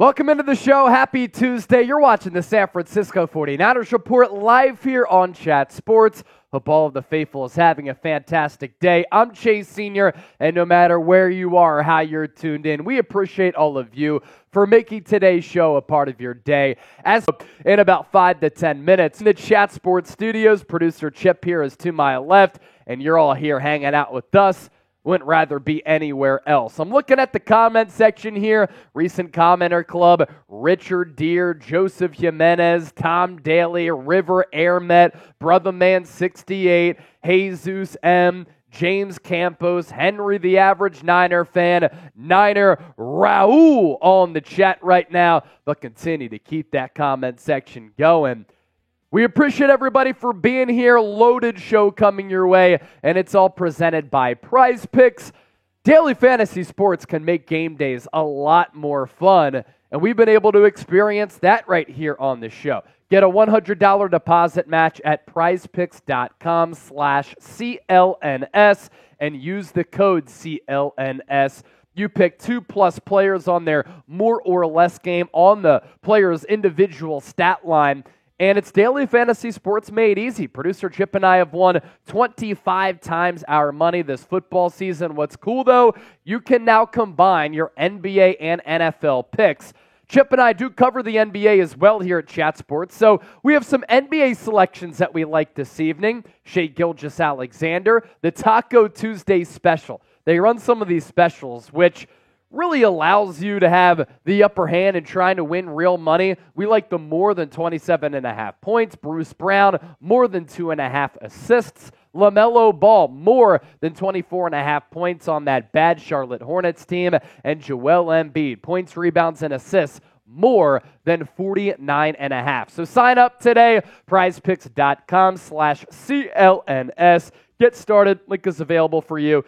Welcome into the show. Happy Tuesday. You're watching the San Francisco 49ers Report live here on Chat Sports. Hope all of the faithful is having a fantastic day. I'm Chase Sr., and no matter where you are or how you're tuned in, we appreciate all of you for making today's show a part of your day. As in about 5 to 10 minutes, in the Chat Sports studios, producer Chip here is to my left, and you're all here hanging out with us. Wouldn't rather be anywhere else. I'm looking at the comment section here. Recent commenter club, Richard Deere, Joseph Jimenez, Tom Daly, River Airmet, Brotherman 68, Jesus M., James Campos, Henry the Average Niner Fan, Niner Raul on the chat right now. But continue to keep that comment section going. We appreciate everybody for being here. Loaded show coming your way, and it's all presented by Prize Picks. Daily fantasy sports can make game days a lot more fun, and we've been able to experience that right here on the show. Get a $100 deposit match at prizepicks.com/CLNS and use the code CLNS. You pick 2+ players on their more or less game on the player's individual stat line. And it's daily fantasy sports made easy. Producer Chip and I have won 25 times our money this football season. What's cool, though, you can now combine your NBA and NFL picks. Chip and I do cover the NBA as well here at Chat Sports, so we have some NBA selections that we like this evening. Shai Gilgeous-Alexander, the Taco Tuesday special. They run some of these specials, which really allows you to have the upper hand in trying to win real money. We like the more than 27.5 points. Bruce Brown, more than 2.5 assists. LaMelo Ball, more than 24.5 points on that bad Charlotte Hornets team. And Joel Embiid, points, rebounds, and assists, more than 49.5. So sign up today, prizepicks.com/CLNS. Get started. Link is available for you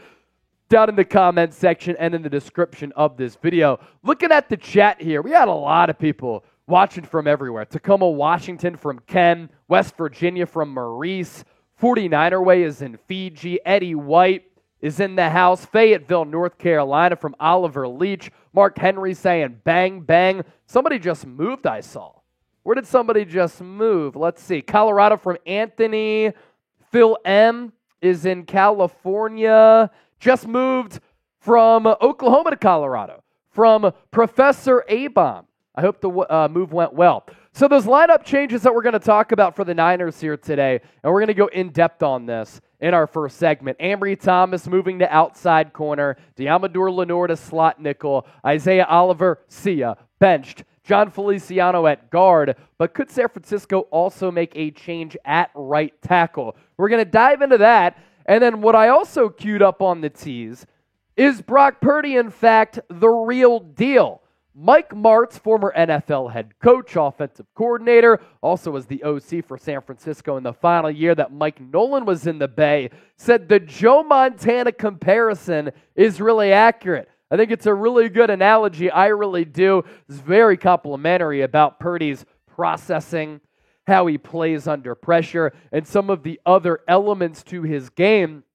down in the comments section and in the description of this video. Looking at the chat here, we had a lot of people watching from everywhere. Tacoma, Washington from Ken, West Virginia from Maurice, 49er Way is in Fiji, Eddie White is in the house, Fayetteville, North Carolina from Oliver Leach, Mark Henry saying bang, bang. Somebody just moved, I saw. Where did somebody just move? Let's see. Colorado from Anthony, Phil M. is in California. Just moved from Oklahoma to Colorado, from Professor A-Bomb. I hope the move went well. So those lineup changes that we're going to talk about for the Niners here today, and we're going to go in-depth on this in our first segment. Ambry Thomas moving to outside corner, Deommodore Lenoir to slot nickel, Isaiah Oliver, benched, John Feliciano at guard, but could San Francisco also make a change at right tackle? We're going to dive into that. And then what I also queued up on the tease is Brock Purdy, in fact, the real deal. Mike Martz, former NFL head coach, offensive coordinator, also was the OC for San Francisco in the final year that Mike Nolan was in the Bay, said the Joe Montana comparison is really accurate. I think it's a really good analogy. I really do. It's very complimentary about Purdy's processing, how he plays under pressure, and some of the other elements to his game.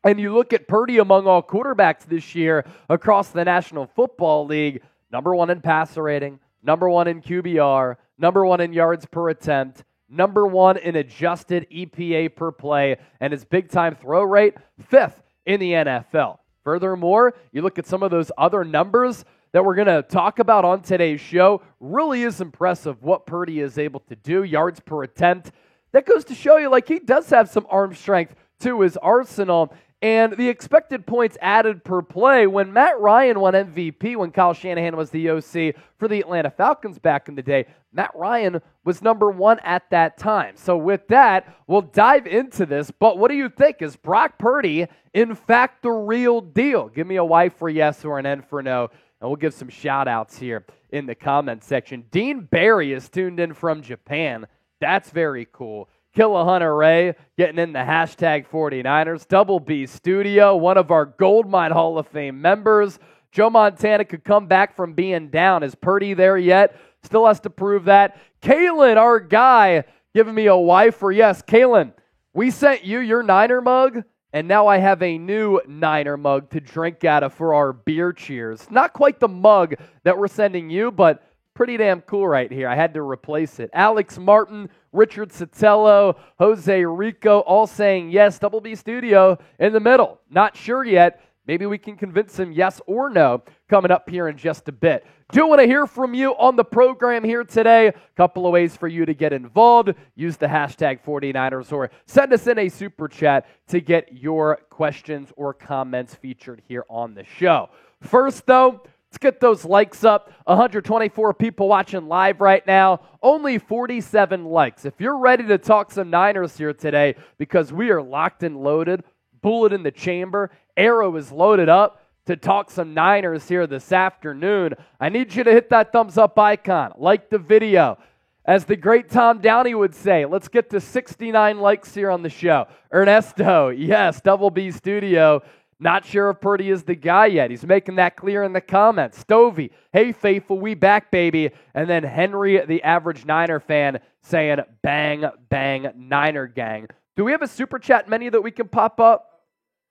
And you look at Purdy among all quarterbacks this year across the National Football League, number 1 in passer rating, number 1 in QBR, number 1 in yards per attempt, number 1 in adjusted EPA per play, and his big-time throw rate, 5th in the NFL. Furthermore, you look at some of those other numbers that we're going to talk about on today's show, really is impressive what Purdy is able to do, yards per attempt. That goes to show you, like, he does have some arm strength to his arsenal. And the expected points added per play, when Matt Ryan won MVP, when Kyle Shanahan was the OC for the Atlanta Falcons back in the day, Matt Ryan was number 1 at that time. So with that, we'll dive into this. But what do you think? Is Brock Purdy, in fact, the real deal? Give me a Y for yes or an N for no. And we'll give some shout-outs here in the comment section. Dean Barry is tuned in from Japan. That's very cool. Killa Hunter Ray getting in the hashtag 49ers. Double B Studio, one of our Goldmine Hall of Fame members. Joe Montana could come back from being down. Is Purdy there yet? Still has to prove that. Kalen, our guy, giving me a Y for yes. Kalen, we sent you your Niner mug. And now I have a new Niner mug to drink out of for our beer cheers. Not quite the mug that we're sending you, but pretty damn cool right here. I had to replace it. Alex Martin, Richard Sotelo, Jose Rico, all saying yes. Double B Studio in the middle. Not sure yet. Maybe we can convince him yes or no coming up here in just a bit. Do want to hear from you on the program here today. A couple of ways for you to get involved. Use the hashtag 49ers or send us in a super chat to get your questions or comments featured here on the show. First, though, let's get those likes up. 124 people watching live right now. Only 47 likes. If you're ready to talk some Niners here today, because we are locked and loaded, bullet in the chamber, arrow is loaded up to talk some Niners here this afternoon, I need you to hit that thumbs up icon. Like the video. As the great Tom Downey would say, let's get to 69 likes here on the show. Ernesto, yes, Double B Studio. Not sure if Purdy is the guy yet. He's making that clear in the comments. Stovey, hey, faithful, we back, baby. And then Henry, the average Niner fan, saying, bang, bang, Niner gang. Do we have a super chat menu that we can pop up?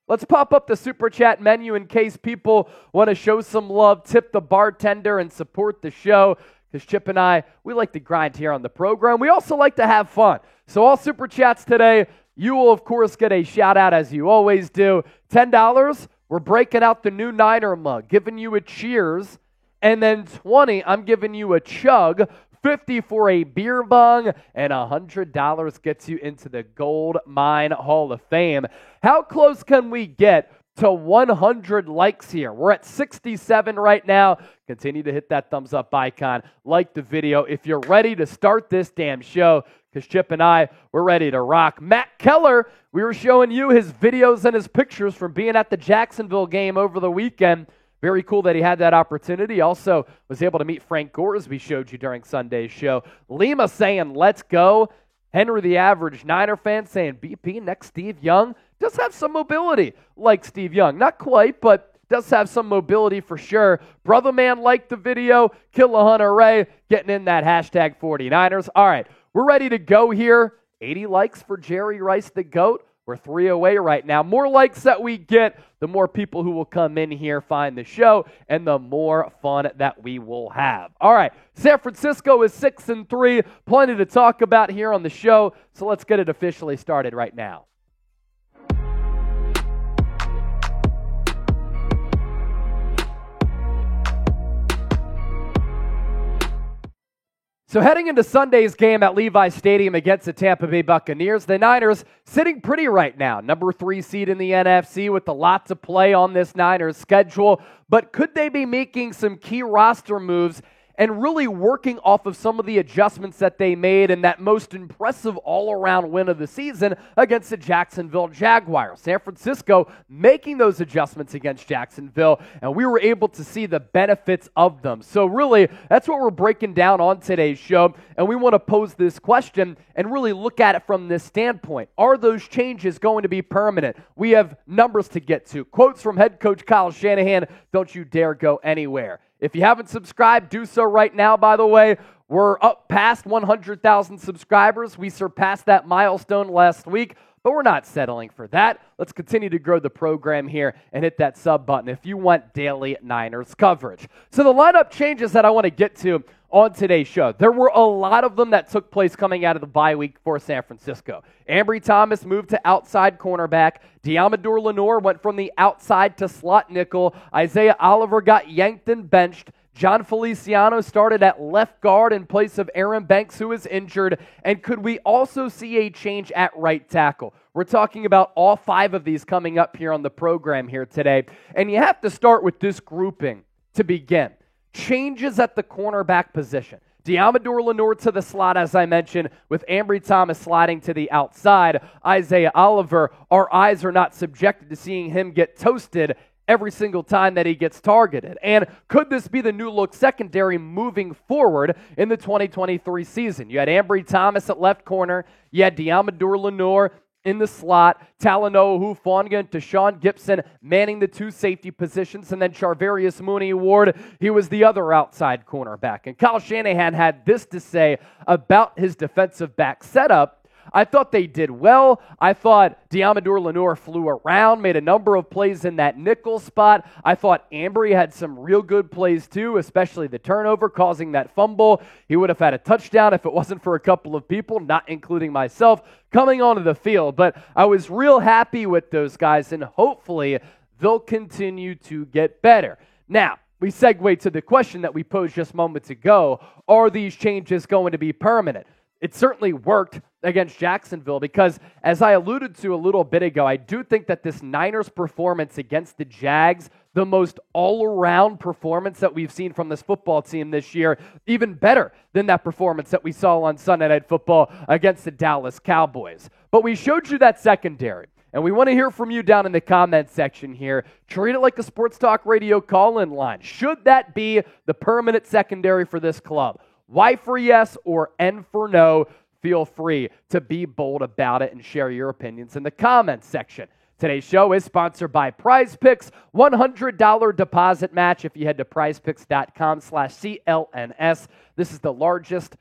Let's pop up the super chat menu in case people want to show some love, tip the bartender, and support the show. Because Chip and I, we like to grind here on the program. We also like to have fun. So all super chats today, you will, of course, get a shout-out as you always do. $10, we're breaking out the new Niner mug, giving you a cheers. And then $20, I'm giving you a chug. $50 for a beer bong, and $100 gets you into the Gold Mine Hall of Fame. How close can we get to 100 likes here? We're at 67 right now. Continue to hit that thumbs up icon. Like the video if you're ready to start this damn show, because Chip and I, we're ready to rock. Matt Keller, we were showing you his videos and his pictures from being at the Jacksonville game over the weekend. Very cool that he had that opportunity. Also was able to meet Frank Gore, as we showed you during Sunday's show. Lima saying, let's go. Henry, the average Niner fan, saying, BP, next Steve Young. Does have some mobility like Steve Young. Not quite, but does have some mobility for sure. Brother Man liked the video. Killahunter Ray getting in that hashtag 49ers. All right, we're ready to go here. 80 likes for Jerry Rice, the GOAT. We're 3 away right now. More likes that we get, the more people who will come in here, find the show, and the more fun that we will have. All right, San Francisco is 6-3. Plenty to talk about here on the show, so let's get it officially started right now. So heading into Sunday's game at Levi Stadium against the Tampa Bay Buccaneers, the Niners sitting pretty right now. Number 3 seed in the NFC with a lot to play on this Niners schedule. But could they be making some key roster moves and really working off of some of the adjustments that they made in that most impressive all-around win of the season against the Jacksonville Jaguars? San Francisco making those adjustments against Jacksonville, and we were able to see the benefits of them. So really, that's what we're breaking down on today's show, and we want to pose this question and really look at it from this standpoint. Are those changes going to be permanent? We have numbers to get to. Quotes from head coach Kyle Shanahan, don't you dare go anywhere. If you haven't subscribed, do so right now, by the way. We're up past 100,000 subscribers. We surpassed that milestone last week, but we're not settling for that. Let's continue to grow the program here and hit that sub button if you want daily Niners coverage. So the lineup changes that I want to get to on today's show. There were a lot of them that took place coming out of the bye week for San Francisco. Ambry Thomas moved to outside cornerback. Deommodore Lenoir went from the outside to slot nickel. Isaiah Oliver got yanked and benched. John Feliciano started at left guard in place of Aaron Banks, who is injured. And could we also see a change at right tackle? We're talking about all 5 of these coming up here on the program here today. And you have to start with this grouping to begin. Changes at the cornerback position. Deommodore Lenoir to the slot, as I mentioned, with Ambry Thomas sliding to the outside. Isaiah Oliver, our eyes are not subjected to seeing him get toasted every single time that he gets targeted. And could this be the new look secondary moving forward in the 2023 season? You had Ambry Thomas at left corner. You had Deommodore Lenoir in the slot, Talanoa Hufanga and Tashawn Gibson manning the 2 safety positions, and then Charvarius Mooney-Ward, he was the other outside cornerback. And Kyle Shanahan had this to say about his defensive back setup. I thought they did well. I thought Deommodore Lenoir flew around, made a number of plays in that nickel spot. I thought Ambry had some real good plays too, especially the turnover causing that fumble. He would have had a touchdown if it wasn't for a couple of people, not including myself, coming onto the field. But I was real happy with those guys, and hopefully they'll continue to get better. Now, we segue to the question that we posed just moments ago. Are these changes going to be permanent? It certainly worked against Jacksonville because, as I alluded to a little bit ago, I do think that this Niners performance against the Jags, the most all-around performance that we've seen from this football team this year, even better than that performance that we saw on Sunday Night Football against the Dallas Cowboys. But we showed you that secondary. And we want to hear from you down in the comments section here. Treat it like a Sports Talk Radio call-in line. Should that be the permanent secondary for this club? Y for yes or N for no? Feel free to be bold about it and share your opinions in the comments section. Today's show is sponsored by Prize Picks. $100 deposit match if you head to prizepicks.com/CLNS. This is the largest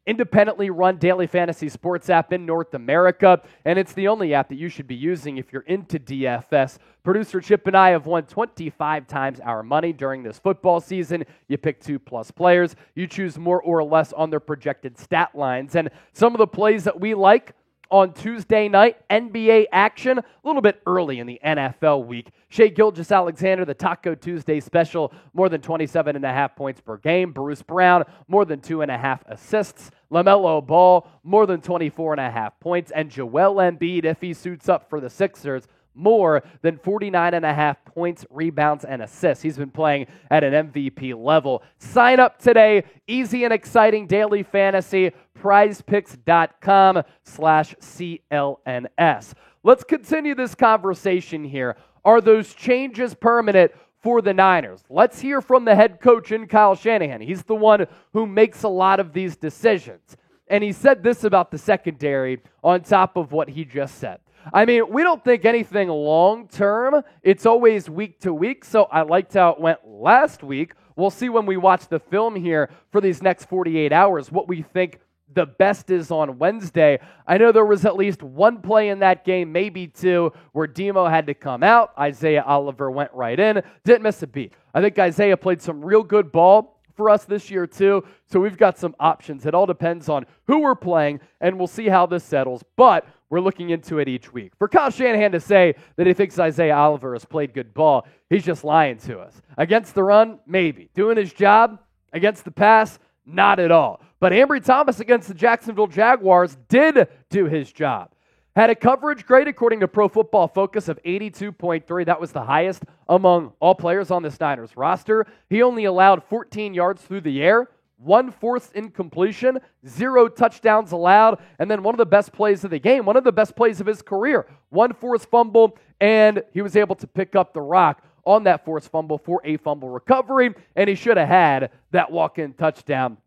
independently run daily fantasy sports app in North America, and it's the only app that you should be using if you're into DFS. Producer Chip and I have won 25 times our money during this football season. You pick 2+ players. You choose more or less on their projected stat lines, and some of the plays that we like on Tuesday night, NBA action, a little bit early in the NFL week. Shai Gilgeous-Alexander, the Taco Tuesday special, more than 27.5 points per game. Bruce Brown, more than 2.5 assists. LaMelo Ball, more than 24.5 points. And Joel Embiid, if he suits up for the Sixers, more than 49.5 points, rebounds, and assists. He's been playing at an MVP level. Sign up today. Easy and exciting daily fantasy. PrizePicks.com/CLNS. Let's continue this conversation here. Are those changes permanent for the Niners? Let's hear from the head coach in Kyle Shanahan. He's the one who makes a lot of these decisions. And he said this about the secondary on top of what he just said. I mean, we don't think anything long-term. It's always week to week, so I liked how it went last week. We'll see when we watch the film here for these next 48 hours what we think the best is on Wednesday. I know there was at least one play in that game, maybe two, where Demo had to come out. Isaiah Oliver went right in, didn't miss a beat. I think Isaiah played some real good ball for us this year too, so we've got some options. It all depends on who we're playing, and we'll see how this settles, but we're looking into it each week. For Kyle Shanahan to say that he thinks Isaiah Oliver has played good ball, he's just lying to us. Against the run, maybe. Doing his job against the pass, not at all. But Ambry Thomas against the Jacksonville Jaguars did do his job. Had a coverage grade, according to Pro Football Focus, of 82.3. That was the highest among all players on the Niners roster. He only allowed 14 yards through the air, 1 forced incompletion, 0 touchdowns allowed, and then one of the best plays of the game, one of the best plays of his career, 1 forced fumble, and he was able to pick up the rock on that forced fumble for a fumble recovery, and he should have had that walk-in touchdown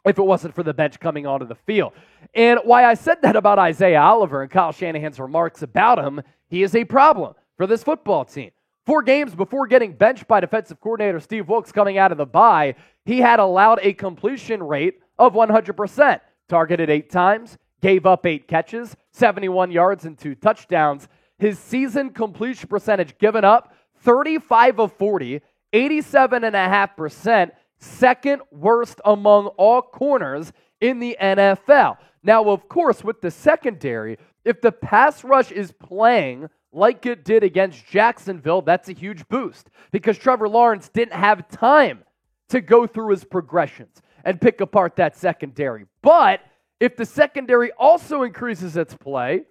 if it wasn't for the bench coming onto the field. And why I said that about Isaiah Oliver and Kyle Shanahan's remarks about him, he is a problem for this football team. 4 games before getting benched by defensive coordinator Steve Wilks coming out of the bye, he had allowed a completion rate of 100%, targeted 8 times, gave up 8 catches, 71 yards and 2 touchdowns. His season completion percentage given up, 35 of 40, 87.5%, second worst among all corners in the NFL. Now, of course, with the secondary, if the pass rush is playing like it did against Jacksonville, that's a huge boost because Trevor Lawrence didn't have time to go through his progressions and pick apart that secondary. But if the secondary also increases its play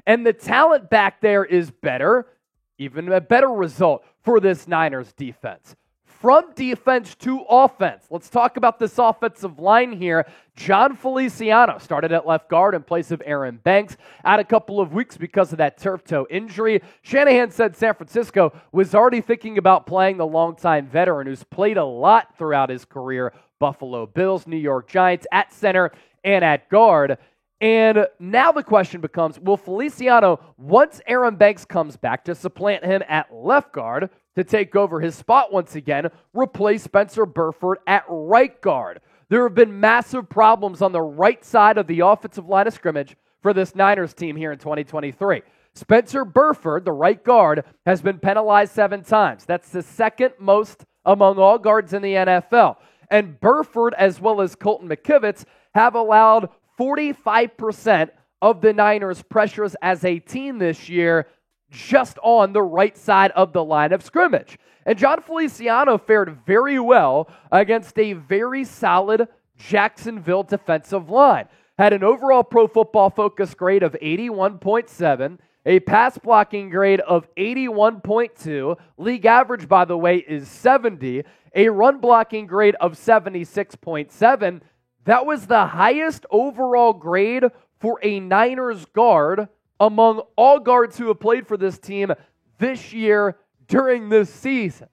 and the talent back there is better, even a better result for this Niners defense. From defense to offense. Let's talk about this offensive line here. John Feliciano started at left guard in place of Aaron Banks. Out a couple of weeks because of that turf toe injury. Shanahan said San Francisco was already thinking about playing the longtime veteran who's played a lot throughout his career. Buffalo Bills, New York Giants, at center and at guard. And now the question becomes, will Feliciano, once Aaron Banks comes back to supplant him at left guard, to take over his spot once again, replace Spencer Burford at right guard? There have been massive problems on the right side of the offensive line of scrimmage for this Niners team here in 2023. Spencer Burford, the right guard, has been penalized 7 times. That's the second most among all guards in the NFL. And Burford, as well as Colton McKivitz, have allowed 45% of the Niners' pressures as a team this year just on the right side of the line of scrimmage. And Jon Feliciano fared very well against a very solid Jacksonville defensive line. Had an overall Pro Football Focus grade of 81.7, a pass blocking grade of 81.2. League average, by the way, is 70. A run blocking grade of 76.7. That was the highest overall grade for a Niners guard among all guards who have played for this team this year during this season.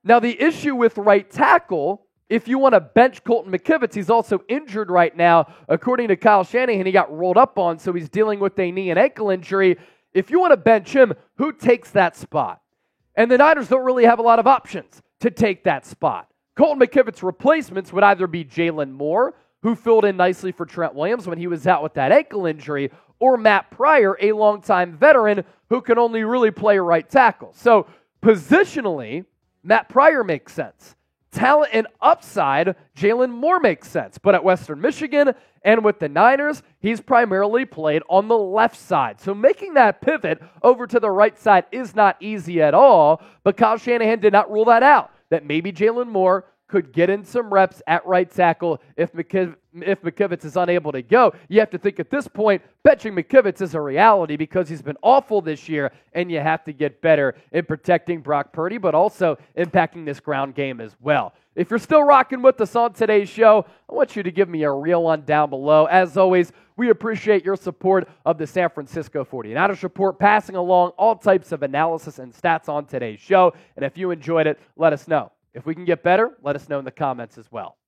Now, the issue with right tackle, if you want to bench Colton McKivitz, he's also injured right now. According to Kyle Shanahan, he got rolled up on, so he's dealing with a knee and ankle injury. If you want to bench him, who takes that spot? And the Niners don't really have a lot of options to take that spot. Colton McKivitz's replacements would either be Jalen Moore, who filled in nicely for Trent Williams when he was out with that ankle injury, or Matt Pryor, a longtime veteran who can only really play right tackle. So positionally, Matt Pryor makes sense. Talent and upside, Jalen Moore makes sense. But at Western Michigan and with the Niners, he's primarily played on the left side. So making that pivot over to the right side is not easy at all. But Kyle Shanahan did not rule that out, that maybe Jalen Moore could get in some reps at right tackle if McKivitz is unable to go. You have to think at this point, benching McKivitz is a reality because he's been awful this year, and you have to get better in protecting Brock Purdy, but also impacting this ground game as well. If you're still rocking with us on today's show, I want you to give me a real one down below. As always, we appreciate your support of the San Francisco 49ers Report, passing along all types of analysis and stats on today's show. And if you enjoyed it, let us know. If we can get better, let us know in the comments as well.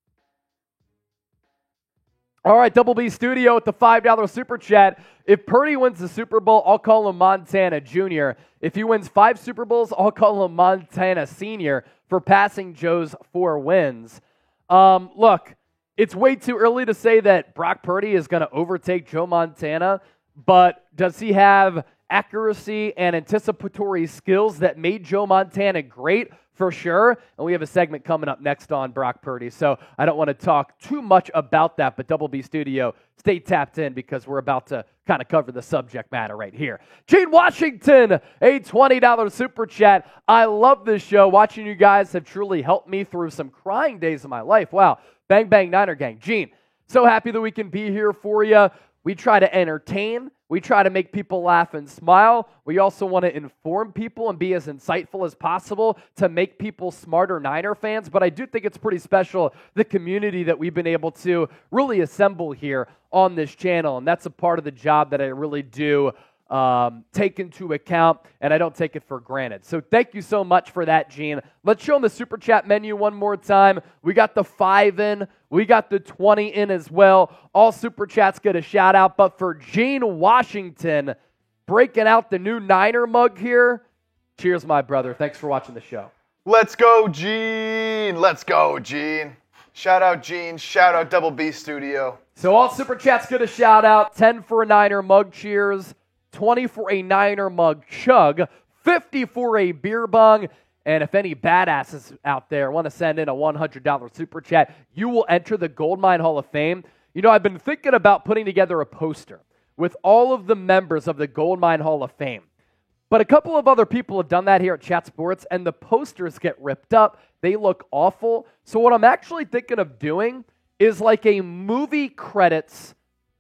All right, Double B Studio with the $5 Super Chat. If Purdy wins the Super Bowl, I'll call him Montana Jr. If he wins 5 Super Bowls, I'll call him Montana Sr. for passing Joe's 4 wins. Look, it's way too early to say that Brock Purdy is going to overtake Joe Montana, but does he have accuracy and anticipatory skills that made Joe Montana great? For sure, and we have a segment coming up next on Brock Purdy, so I don't want to talk too much about that, but Double B Studio, stay tapped in because we're about to kind of cover the subject matter right here. Gene Washington, a $20 Super Chat. I love this show. Watching you guys have truly helped me through some crying days of my life. Wow, bang, bang, Niner gang. Gene, so happy that we can be here for you. We try to entertain. We try to make people laugh and smile. We also want to inform people and be as insightful as possible to make people smarter Niner fans. But I do think it's pretty special, the community that we've been able to really assemble here on this channel. And that's a part of the job that I really do take into account, and I don't take it for granted. So thank you so much for that, Gene. Let's show them the Super Chat menu one more time. We got the 5 in. We got the 20 in as well. All Super Chats get a shout out. But for Gene Washington, breaking out the new Niner mug here, cheers, my brother. Thanks for watching the show. Let's go, Gene. Let's go, Gene. Shout out, Gene. Shout out, Double B Studio. So all Super Chats get a shout out. 10 for a Niner mug cheers. 20 for a Niner mug chug, 50 for a beer bong, and if any badasses out there want to send in a $100 Super Chat, you will enter the Goldmine Hall of Fame. You know, I've been thinking about putting together a poster with all of the members of the Goldmine Hall of Fame, but a couple of other people have done that here at Chat Sports, and the posters get ripped up. They look awful. So what I'm actually thinking of doing is like a movie credits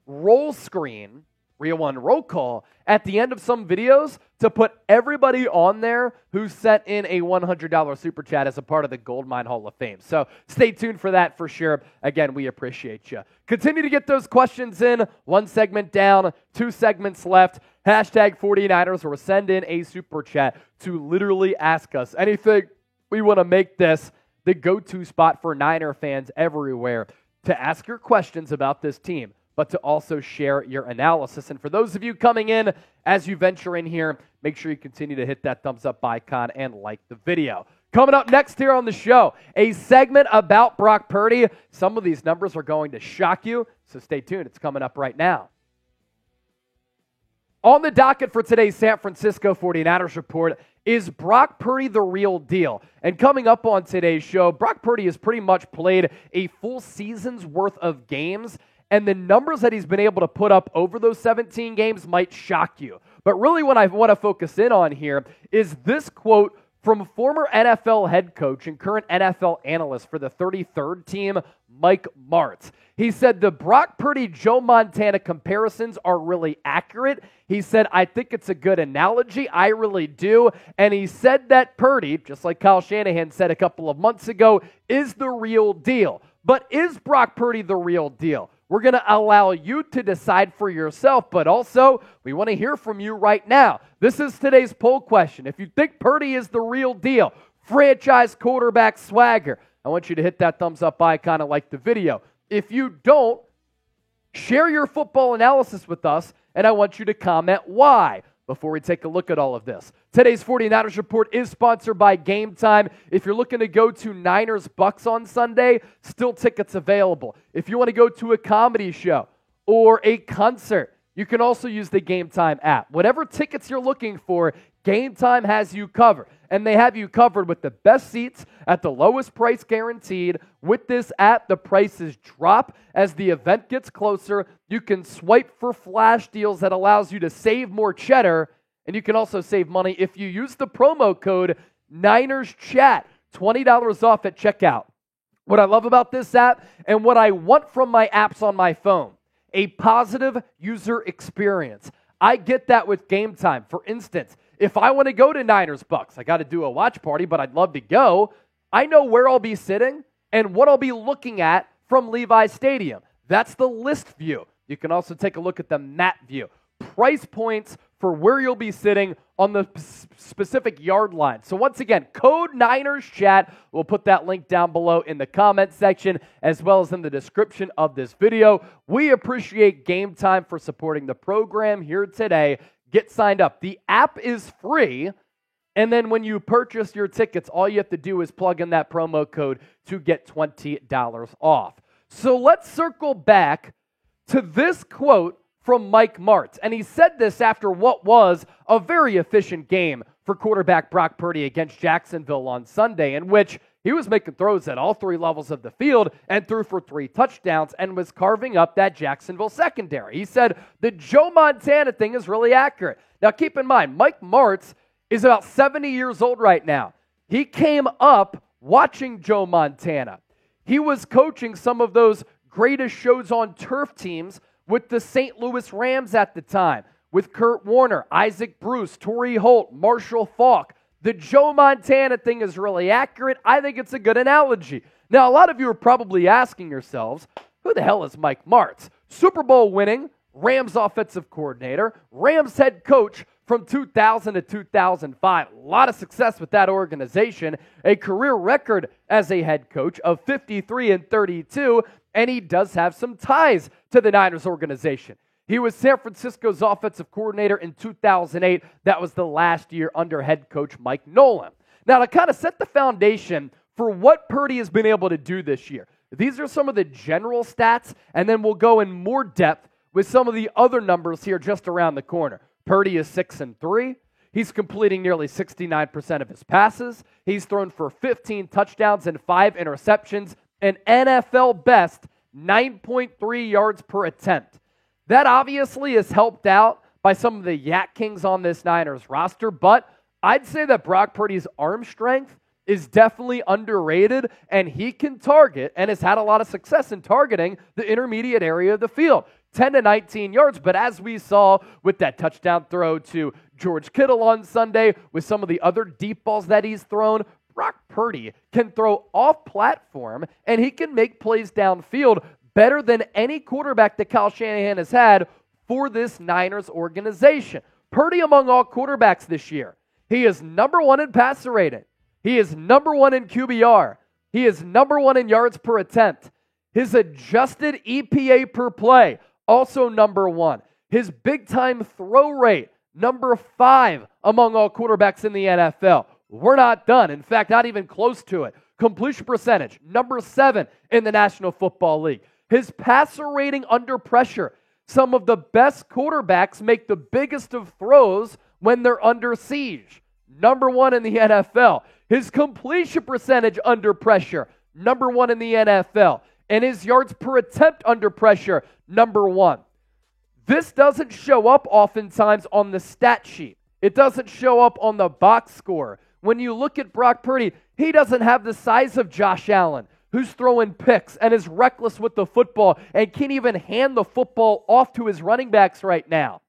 roll screen, Real One roll call, at the end of some videos to put everybody on there who sent in a $100 Super Chat as a part of the Goldmine Hall of Fame. So stay tuned for that for sure. Again, we appreciate you. Continue to get those questions in. 1 segment down, 2 segments left. Hashtag 49ers or send in a Super Chat to literally ask us anything. We want to make this the go-to spot for Niner fans everywhere to ask your questions about this team, but to also share your analysis. And for those of you coming in, as you venture in here, make sure you continue to hit that thumbs up icon and like the video. Coming up next here on the show, a segment about Brock Purdy. Some of these numbers are going to shock you, so stay tuned. It's coming up right now. On the docket for today's San Francisco 49ers report, is Brock Purdy the real deal? And coming up on today's show, Brock Purdy has pretty much played a full season's worth of games, and the numbers that he's been able to put up over those 17 games might shock you. But really what I want to focus in on here is this quote from former NFL head coach and current NFL analyst for the 33rd team, Mike Martz. He said the Brock Purdy-Joe Montana comparisons are really accurate. He said, I think it's a good analogy. I really do. And he said that Purdy, just like Kyle Shanahan said a couple of months ago, is the real deal. But is Brock Purdy the real deal? We're going to allow you to decide for yourself, but also we want to hear from you right now. This is today's poll question. If you think Purdy is the real deal, franchise quarterback swagger, I want you to hit that thumbs up icon and like the video. If you don't, share your football analysis with us, and I want you to comment why before we take a look at all of this. Today's 49ers report is sponsored by Game Time. If you're looking to go to Niners-Bucks on Sunday, still tickets available. If you want to go to a comedy show or a concert, you can also use the Game Time app. Whatever tickets you're looking for, Game Time has you covered. And they have you covered with the best seats at the lowest price guaranteed. With this app, the prices drop as the event gets closer. You can swipe for flash deals that allows you to save more cheddar. And you can also save money if you use the promo code NinersChat, $20 off at checkout. What I love about this app and what I want from my apps on my phone, a positive user experience. I get that with Game Time. For instance, if I want to go to Niners-Bucks, I got to do a watch party, but I'd love to go. I know where I'll be sitting and what I'll be looking at from Levi's Stadium. That's the list view. You can also take a look at the map view. Price points for where you'll be sitting on the specific yard line. So once again, code NinersChat. We'll put that link down below in the comment section as well as in the description of this video. We appreciate Game Time for supporting the program here today. Get signed up. The app is free, and then when you purchase your tickets, all you have to do is plug in that promo code to get $20 off. So let's circle back to this quote from Mike Martz. And he said this after what was a very efficient game for quarterback Brock Purdy against Jacksonville on Sunday, in which he was making throws at all three levels of the field and threw for 3 touchdowns and was carving up that Jacksonville secondary. He said the Joe Montana thing is really accurate. Now keep in mind, Mike Martz is about 70 years old right now. He came up watching Joe Montana. He was coaching some of those greatest shows on turf teams with the St. Louis Rams at the time, with Kurt Warner, Isaac Bruce, Torrey Holt, Marshall Faulk. The Joe Montana thing is really accurate. I think it's a good analogy. Now, a lot of you are probably asking yourselves, who the hell is Mike Martz? Super Bowl winning, Rams offensive coordinator, Rams head coach from 2000 to 2005. A lot of success with that organization. A career record as a head coach of 53-32, and he does have some ties to the Niners organization. He was San Francisco's offensive coordinator in 2008. That was the last year under head coach Mike Nolan. Now, to kind of set the foundation for what Purdy has been able to do this year, these are some of the general stats, and then we'll go in more depth with some of the other numbers here just around the corner. Purdy is 6-3. He's completing nearly 69% of his passes. He's thrown for 15 touchdowns and 5 interceptions, an NFL best 9.3 yards per attempt. That obviously is helped out by some of the Yak Kings on this Niners roster, but I'd say that Brock Purdy's arm strength is definitely underrated, and he can target and has had a lot of success in targeting the intermediate area of the field. 10 to 19 yards, but as we saw with that touchdown throw to George Kittle on Sunday, with some of the other deep balls that he's thrown, Brock Purdy can throw off platform, and he can make plays downfield better than any quarterback that Kyle Shanahan has had for this Niners organization. Purdy among all quarterbacks this year. He is number 1 in passer rating. He is number 1 in QBR. He is number 1 in yards per attempt. His adjusted EPA per play, also number 1. His big-time throw rate, number 5 among all quarterbacks in the NFL. We're not done. In fact, not even close to it. Completion percentage, number 7 in the National Football League. His passer rating under pressure, Some of the best quarterbacks make the biggest of throws when they're under siege. Number 1 in the NFL. His completion percentage under pressure, number 1 in the NFL. And his yards per attempt under pressure, number 1. This doesn't show up oftentimes on the stat sheet. It doesn't show up on the box score. When you look at Brock Purdy, he doesn't have the size of Josh Allen, who's throwing picks and is reckless with the football and can't even hand the football off to his running backs right now.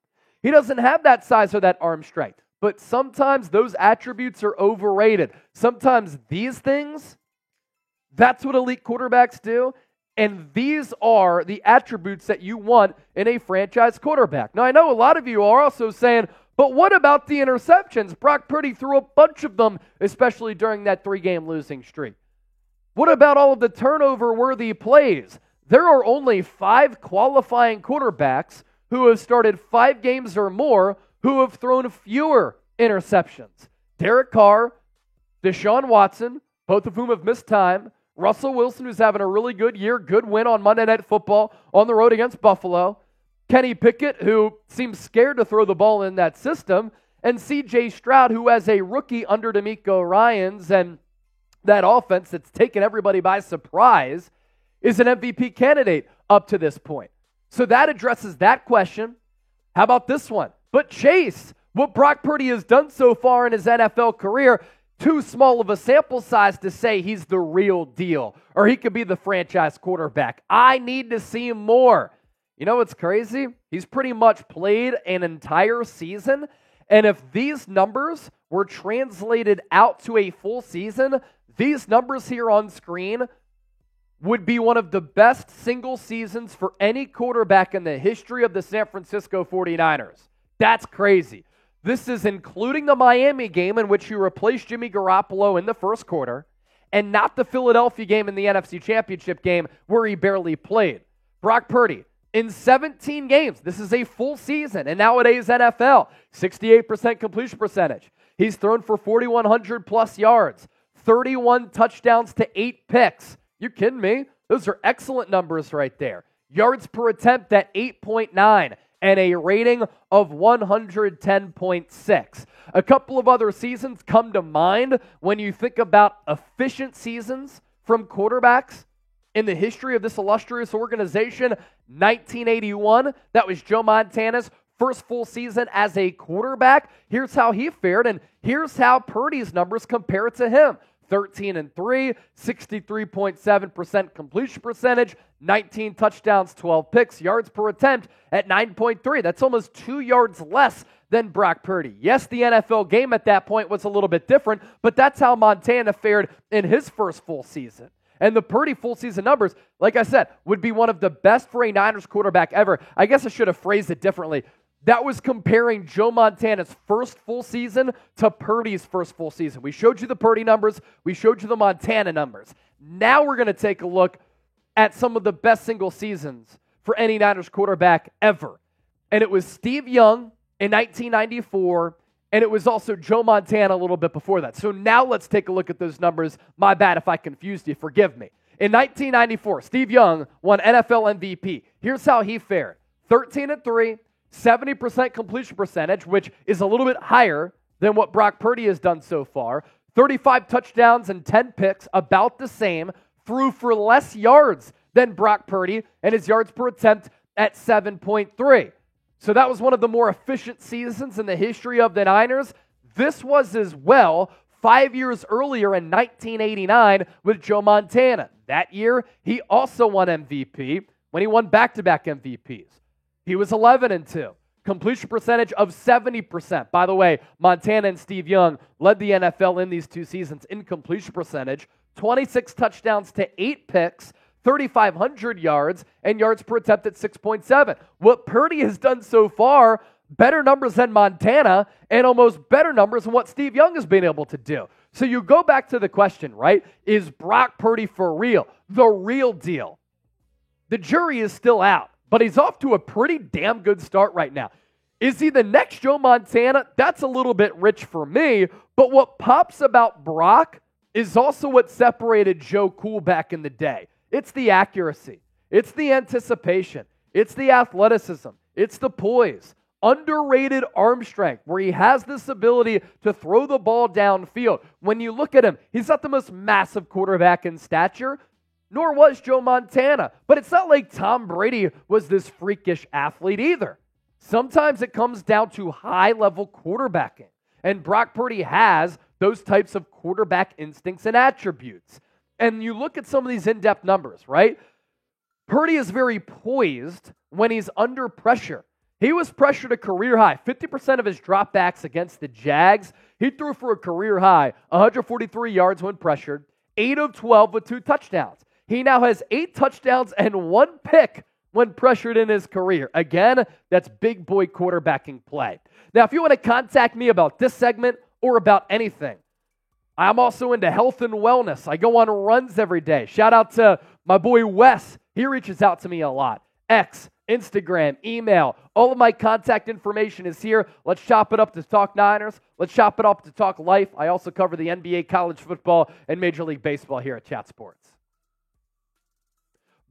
He doesn't have that size or that arm strength. But sometimes those attributes are overrated. Sometimes these things, that's what elite quarterbacks do. And these are the attributes that you want in a franchise quarterback. Now, I know a lot of you are also saying, but what about the interceptions? Brock Purdy threw a bunch of them, especially during that 3-game losing streak. What about all of the turnover-worthy plays? There are only 5 qualifying quarterbacks who have started 5 games or more who have thrown fewer interceptions. Derek Carr, Deshaun Watson, both of whom have missed time. Russell Wilson, who's having a really good year, good win on Monday Night Football on the road against Buffalo. Kenny Pickett, who seems scared to throw the ball in that system. And C.J. Stroud, who has a rookie under DeMeco Ryans and that offense that's taken everybody by surprise, is an MVP candidate up to this point. So that addresses that question. How about this one? But Chase, what Brock Purdy has done so far in his NFL career, too small of a sample size to say he's the real deal or he could be the franchise quarterback. I need to see more. You know what's crazy? He's pretty much played an entire season, and if these numbers were translated out to a full season, these numbers here on screen would be one of the best single seasons for any quarterback in the history of the San Francisco 49ers. That's crazy. This is including the Miami game in which you replaced Jimmy Garoppolo in the first quarter, and not the Philadelphia game in the NFC Championship game where he barely played. Brock Purdy, in 17 games, this is a full season, and nowadays NFL, 68% completion percentage. He's thrown for 4,100 plus yards, 31 touchdowns to 8 picks. You kidding me? Those are excellent numbers right there. Yards per attempt at 8.9 and a rating of 110.6. A couple of other seasons come to mind when you think about efficient seasons from quarterbacks in the history of this illustrious organization. 1981, that was Joe Montana's first full season as a quarterback. Here's how he fared, and here's how Purdy's numbers compare to him. 13-3, 63.7% completion percentage, 19 touchdowns, 12 picks, yards per attempt at 9.3. That's almost 2 yards less than Brock Purdy. Yes, the NFL game at that point was a little bit different, but that's how Montana fared in his first full season. And the Purdy full season numbers, like I said, would be one of the best for a Niners quarterback ever. I guess I should have phrased it differently. That was comparing Joe Montana's first full season to Purdy's first full season. We showed you the Purdy numbers. We showed you the Montana numbers. Now we're going to take a look at some of the best single seasons for any Niners quarterback ever. And it was Steve Young in 1994, and it was also Joe Montana a little bit before that. So now let's take a look at those numbers. My bad if I confused you. Forgive me. In 1994, Steve Young won NFL MVP. Here's how he fared. 13-3. 70% completion percentage, which is a little bit higher than what Brock Purdy has done so far. 35 touchdowns and 10 picks, about the same. Threw for less yards than Brock Purdy, and his yards per attempt at 7.3. So that was one of the more efficient seasons in the history of the Niners. This was as well 5 years earlier in 1989 with Joe Montana. That year, he also won MVP when he won back-to-back MVPs. He was 11-2. Completion percentage of 70%. By the way, Montana and Steve Young led the NFL in these 2 seasons in completion percentage. 26 touchdowns to 8 picks, 3,500 yards, and yards per attempt at 6.7. What Purdy has done so far, better numbers than Montana, and almost better numbers than what Steve Young has been able to do. So you go back to the question, right? Is Brock Purdy for real? The real deal. The jury is still out. But he's off to a pretty damn good start right now. Is he the next Joe Montana? That's a little bit rich for me. But what pops about Brock is also what separated Joe Cool back in the day. It's the accuracy. It's the anticipation. It's the athleticism. It's the poise. Underrated arm strength, where he has this ability to throw the ball downfield. When you look at him, he's not the most massive quarterback in stature, nor was Joe Montana. But it's not like Tom Brady was this freakish athlete either. Sometimes it comes down to high-level quarterbacking. And Brock Purdy has those types of quarterback instincts and attributes. And you look at some of these in-depth numbers, right? Purdy is very poised when he's under pressure. He was pressured a career high. 50% of his dropbacks against the Jags, he threw for a career high, 143 yards when pressured, 8 of 12 with 2 touchdowns. He now has 8 touchdowns and 1 pick when pressured in his career. Again, that's big boy quarterbacking play. Now, if you want to contact me about this segment or about anything, I'm also into health and wellness. I go on runs every day. Shout out to my boy Wes. He reaches out to me a lot. X, Instagram, email, all of my contact information is here. Let's chop it up to talk Niners. Let's chop it up to talk life. I also cover the NBA, college football, and Major League Baseball here at Chat Sports.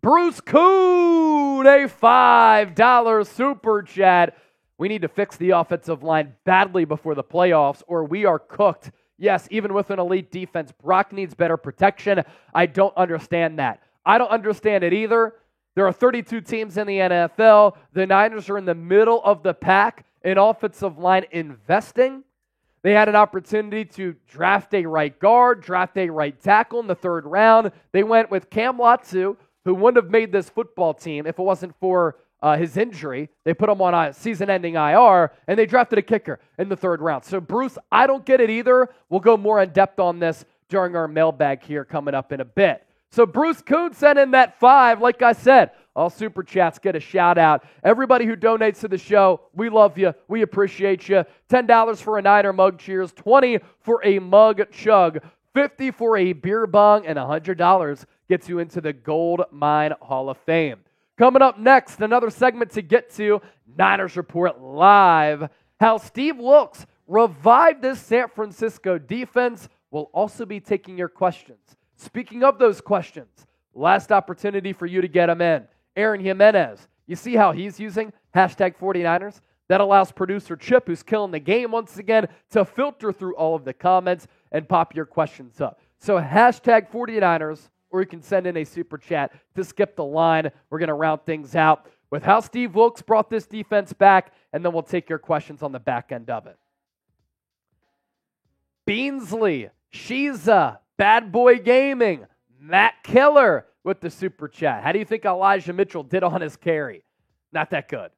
Bruce Kuhn, a $5 super chat. We need to fix the offensive line badly before the playoffs, or we are cooked. Yes, even with an elite defense, Brock needs better protection. I don't understand that. I don't understand it either. There are 32 teams in the NFL. The Niners are in the middle of the pack in offensive line investing. They had an opportunity to draft a right guard, draft a right tackle in the 3rd round. They went with Cam Latu, who wouldn't have made this football team if it wasn't for his injury. They put him on a season-ending IR, and they drafted a kicker in the 3rd round. So, Bruce, I don't get it either. We'll go more in depth on this during our mailbag here coming up in a bit. So Bruce Kuhn sent in that 5. Like I said, all super chats get a shout out. Everybody who donates to the show, we love you. We appreciate you. $10 for a Niner mug cheers, $20 for a mug chug, $50 for a beer bong, and $100 gets you into the Gold Mine Hall of Fame. Coming up next, another segment to get to, Niners Report Live. How Steve Wilks revived this San Francisco defense. We'll also be taking your questions. Speaking of those questions, last opportunity for you to get them in. Aaron Jimenez, you see how he's using hashtag 49ers? That allows producer Chip, who's killing the game once again, to filter through all of the comments and pop your questions up. So hashtag 49ers, or you can send in a super chat to skip the line. We're going to round things out with how Steve Wilks brought this defense back, and then we'll take your questions on the back end of it. Beansley, Shiza, Bad Boy Gaming, Matt Keller with the super chat. How do you think Elijah Mitchell did on his carry? Not that good.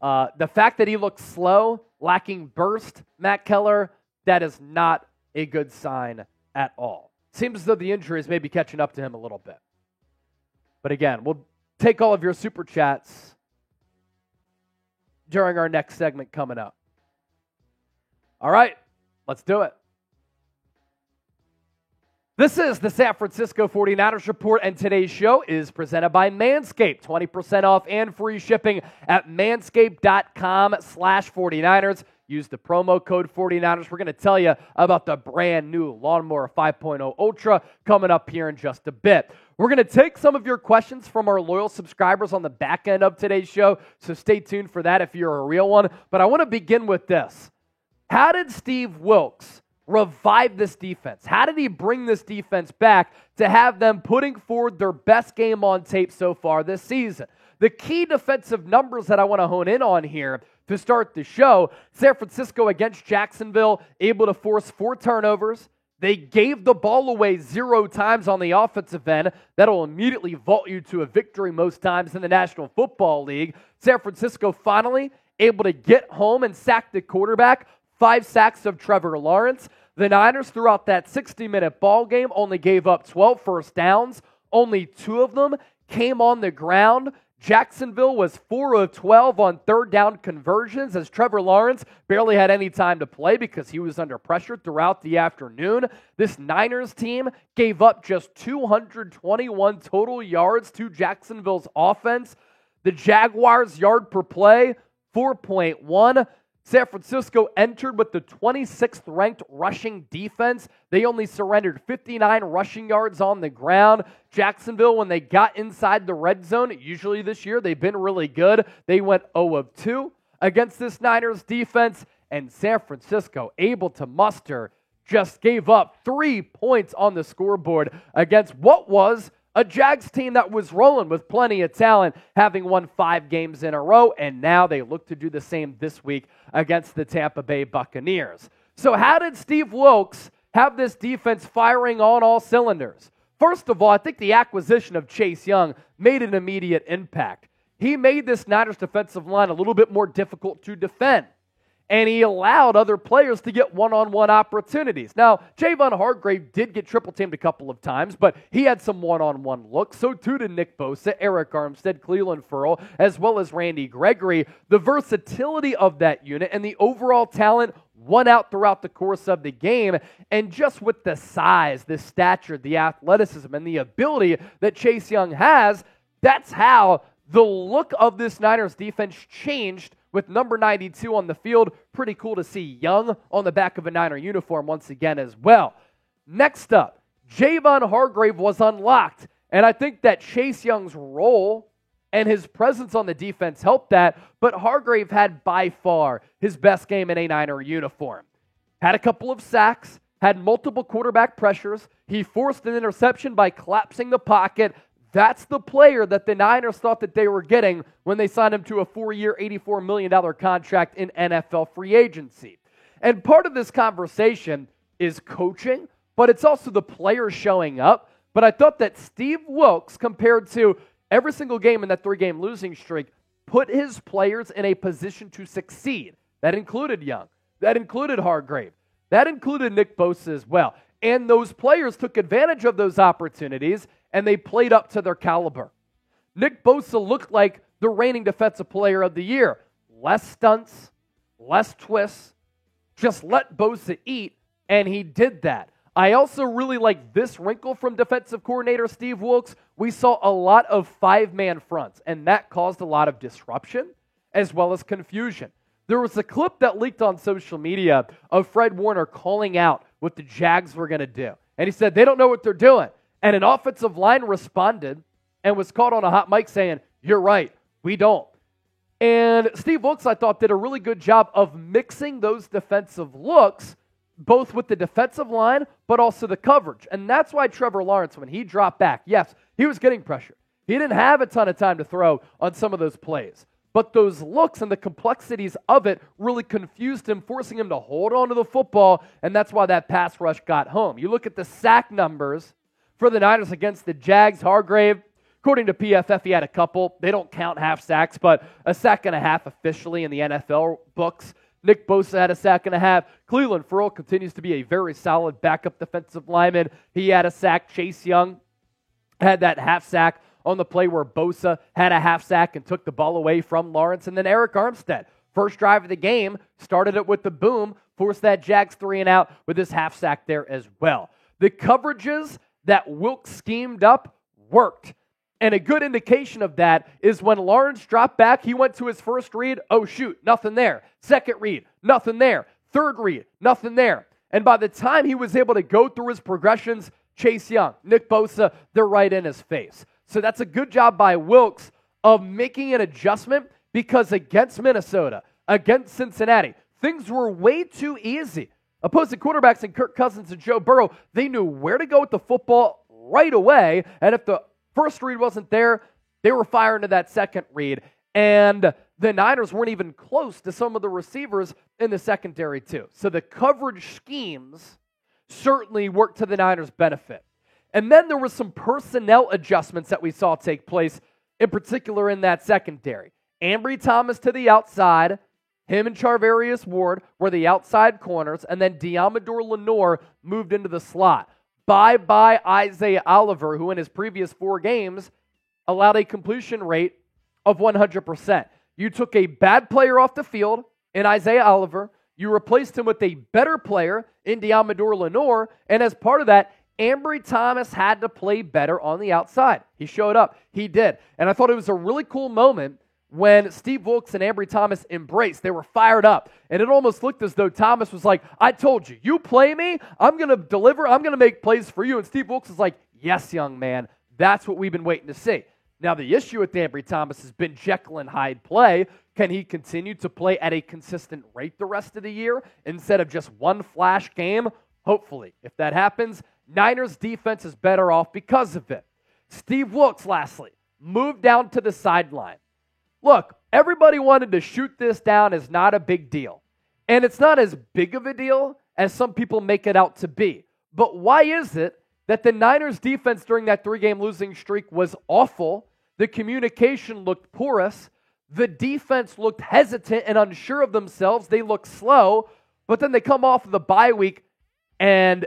The fact that he looks slow, lacking burst, Matt Keller, that is not a good sign at all. Seems as though the injury is maybe catching up to him a little bit. But again, we'll take all of your super chats during our next segment coming up. All right, let's do it. This is the San Francisco 49ers Report, and today's show is presented by Manscaped. 20% off and free shipping at manscaped.com/49ers. Use the promo code 49ers. We're going to tell you about the brand new Lawnmower 5.0 Ultra coming up here in just a bit. We're going to take some of your questions from our loyal subscribers on the back end of today's show, so stay tuned for that if you're a real one. But I want to begin with this. How did Steve Wilks revive this defense? How did he bring this defense back to have them putting forward their best game on tape so far this season? The key defensive numbers that I want to hone in on here to start the show: San Francisco against Jacksonville, able to force 4 turnovers. They gave the ball away 0 times on the offensive end. That'll immediately vault you to a victory most times in the National Football League. San Francisco finally able to get home and sack the quarterback. 5 sacks of Trevor Lawrence. The Niners, throughout that 60-minute ball game, only gave up 12 first downs. Only 2 of them came on the ground. Jacksonville was 4 of 12 on 3rd down conversions, as Trevor Lawrence barely had any time to play because he was under pressure throughout the afternoon. This Niners team gave up just 221 total yards to Jacksonville's offense. The Jaguars' yard per play, 4.1. San Francisco entered with the 26th ranked rushing defense. They only surrendered 59 rushing yards on the ground. Jacksonville, when they got inside the red zone, usually this year they've been really good. They went 0 of 2 against this Niners defense, and San Francisco able to muster just gave up 3 points on the scoreboard against what was a Jags team that was rolling with plenty of talent, having won 5 games in a row, and now they look to do the same this week against the Tampa Bay Buccaneers. So how did Steve Wilks have this defense firing on all cylinders? First of all, I think the acquisition of Chase Young made an immediate impact. He made this Niners defensive line a little bit more difficult to defend, and he allowed other players to get one-on-one opportunities. Now, Javon Hargrave did get triple-teamed a couple of times, but he had some one-on-one looks. So too did Nick Bosa, Eric Armstead, Clelin Ferrell, as well as Randy Gregory. The versatility of that unit and the overall talent won out throughout the course of the game. And just with the size, the stature, the athleticism, and the ability that Chase Young has, that's how the look of this Niners defense changed with number 92 on the field. Pretty cool to see Young on the back of a Niner uniform once again as well. Next up, Javon Hargrave was unlocked, and I think that Chase Young's role and his presence on the defense helped that, but Hargrave had by far his best game in a Niner uniform. Had a couple of sacks, had multiple quarterback pressures. He forced an interception by collapsing the pocket. That's the player that the Niners thought that they were getting when they signed him to a 4-year, $84 million contract in NFL free agency. And part of this conversation is coaching, but it's also the players showing up. But I thought that Steve Wilks, compared to every single game in that 3-game losing streak, put his players in a position to succeed. That included Young. That included Hargrave. That included Nick Bosa as well. And those players took advantage of those opportunities, and they played up to their caliber. Nick Bosa looked like the reigning defensive player of the year. Less stunts, less twists, just let Bosa eat, and he did that. I also really like this wrinkle from defensive coordinator Steve Wilks. We saw a lot of 5-man fronts, and that caused a lot of disruption as well as confusion. There was a clip that leaked on social media of Fred Warner calling out what the Jags were going to do. And he said, they don't know what they're doing. And an offensive line responded and was caught on a hot mic saying, you're right, we don't. And Steve Wilks, I thought, did a really good job of mixing those defensive looks, both with the defensive line, but also the coverage. And that's why Trevor Lawrence, when he dropped back, yes, he was getting pressure. He didn't have a ton of time to throw on some of those plays. But those looks and the complexities of it really confused him, forcing him to hold on to the football, and that's why that pass rush got home. You look at the sack numbers for the Niners against the Jags. Hargrave, according to PFF, he had a couple. They don't count half sacks, but a sack and a half officially in the NFL books. Nick Bosa had a sack and a half. Clelin Ferrell continues to be a very solid backup defensive lineman. He had a sack. Chase Young had that half sack on the play where Bosa had a half sack and took the ball away from Lawrence. And then Eric Armstead, first drive of the game, started it with the boom, forced that Jags 3-and-out with his half sack there as well. The coverages that Wilks schemed up worked. And a good indication of that is when Lawrence dropped back, he went to his first read, oh shoot, nothing there. Second read, nothing there. Third read, nothing there. And by the time he was able to go through his progressions, Chase Young, Nick Bosa, they're right in his face. So that's a good job by Wilks of making an adjustment, because against Minnesota, against Cincinnati, things were way too easy. Opposing quarterbacks in Kirk Cousins and Joe Burrow, they knew where to go with the football right away. And if the first read wasn't there, they were firing to that second read. And the Niners weren't even close to some of the receivers in the secondary too. So the coverage schemes certainly worked to the Niners' benefit. And then there were some personnel adjustments that we saw take place, in particular in that secondary. Ambry Thomas to the outside, him and Charvarius Ward were the outside corners, and then Deommodore Lenoir moved into the slot. Bye-bye Isaiah Oliver, who in his previous 4 games allowed a completion rate of 100%. You took a bad player off the field in Isaiah Oliver, you replaced him with a better player in Deommodore Lenoir, and as part of that, Ambry Thomas had to play better on the outside. He showed up. He did. And I thought it was a really cool moment when Steve Wilks and Ambry Thomas embraced. They were fired up. And it almost looked as though Thomas was like, I told you, you play me, I'm going to deliver, I'm going to make plays for you. And Steve Wilks is like, yes, young man, that's what we've been waiting to see. Now, the issue with Ambry Thomas has been Jekyll and Hyde play. Can he continue to play at a consistent rate the rest of the year instead of just one flash game? Hopefully. If that happens, Niners defense is better off because of it. Steve Wilks, lastly, moved down to the sideline. Look, everybody wanted to shoot this down as not a big deal. And it's not as big of a deal as some people make it out to be. But why is it that the Niners defense during that 3-game losing streak was awful? The communication looked porous. The defense looked hesitant and unsure of themselves. They looked slow. But then they come off of the bye week and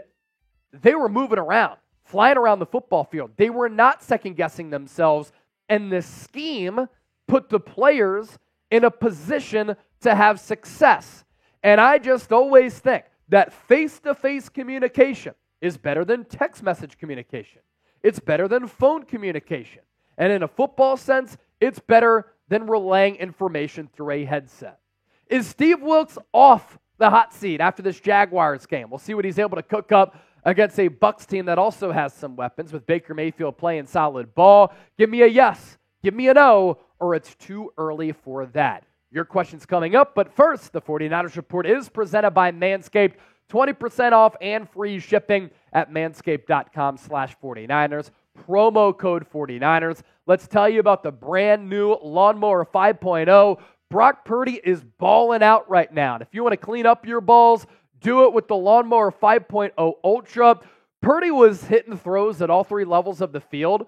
they were moving around, flying around the football field. They were not second-guessing themselves. And the scheme put the players in a position to have success. And I just always think that face-to-face communication is better than text message communication. It's better than phone communication. And in a football sense, it's better than relaying information through a headset. Is Steve Wilks off the hot seat after this Jaguars game? We'll see what he's able to cook up against a Bucs team that also has some weapons with Baker Mayfield playing solid ball. Give me a yes, give me a no, or it's too early for that. Your question's coming up, but first, the 49ers Report is presented by Manscaped. 20% off and free shipping at manscaped.com/49ers. Promo code 49ers. Let's tell you about the brand new Lawnmower 5.0. Brock Purdy is balling out right now. And if you want to clean up your balls, do it with the Lawnmower 5.0 Ultra. Purdy was hitting throws at all 3 levels of the field,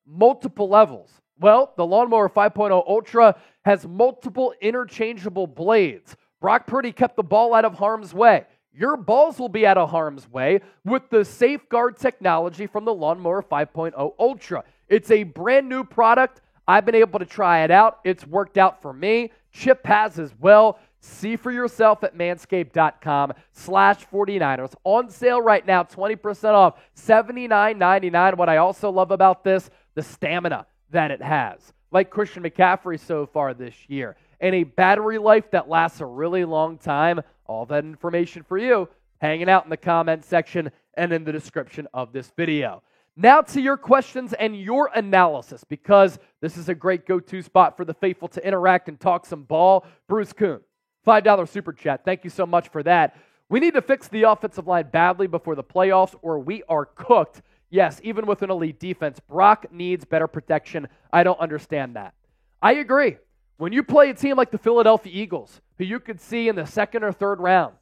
multiple levels. Well, the Lawnmower 5.0 Ultra has multiple interchangeable blades. Brock Purdy kept the ball out of harm's way. Your balls will be out of harm's way with the Safeguard technology from the Lawnmower 5.0 Ultra. It's a brand new product. I've been able to try it out. It's worked out for me. Chip has as well. See for yourself at manscaped.com/49ers. On sale right now, 20% off, $79.99. What I also love about this, the stamina that it has. Like Christian McCaffrey so far this year. And a battery life that lasts a really long time. All that information for you hanging out in the comment section and in the description of this video. Now to your questions and your analysis, because this is a great go-to spot for the faithful to interact and talk some ball. Bruce Kuhn, $5 super chat. Thank you so much for that. We need to fix the offensive line badly before the playoffs or we are cooked. Yes, even with an elite defense, Brock needs better protection. I don't understand that. I agree. When you play a team like the Philadelphia Eagles, who you could see in the 2nd or 3rd round,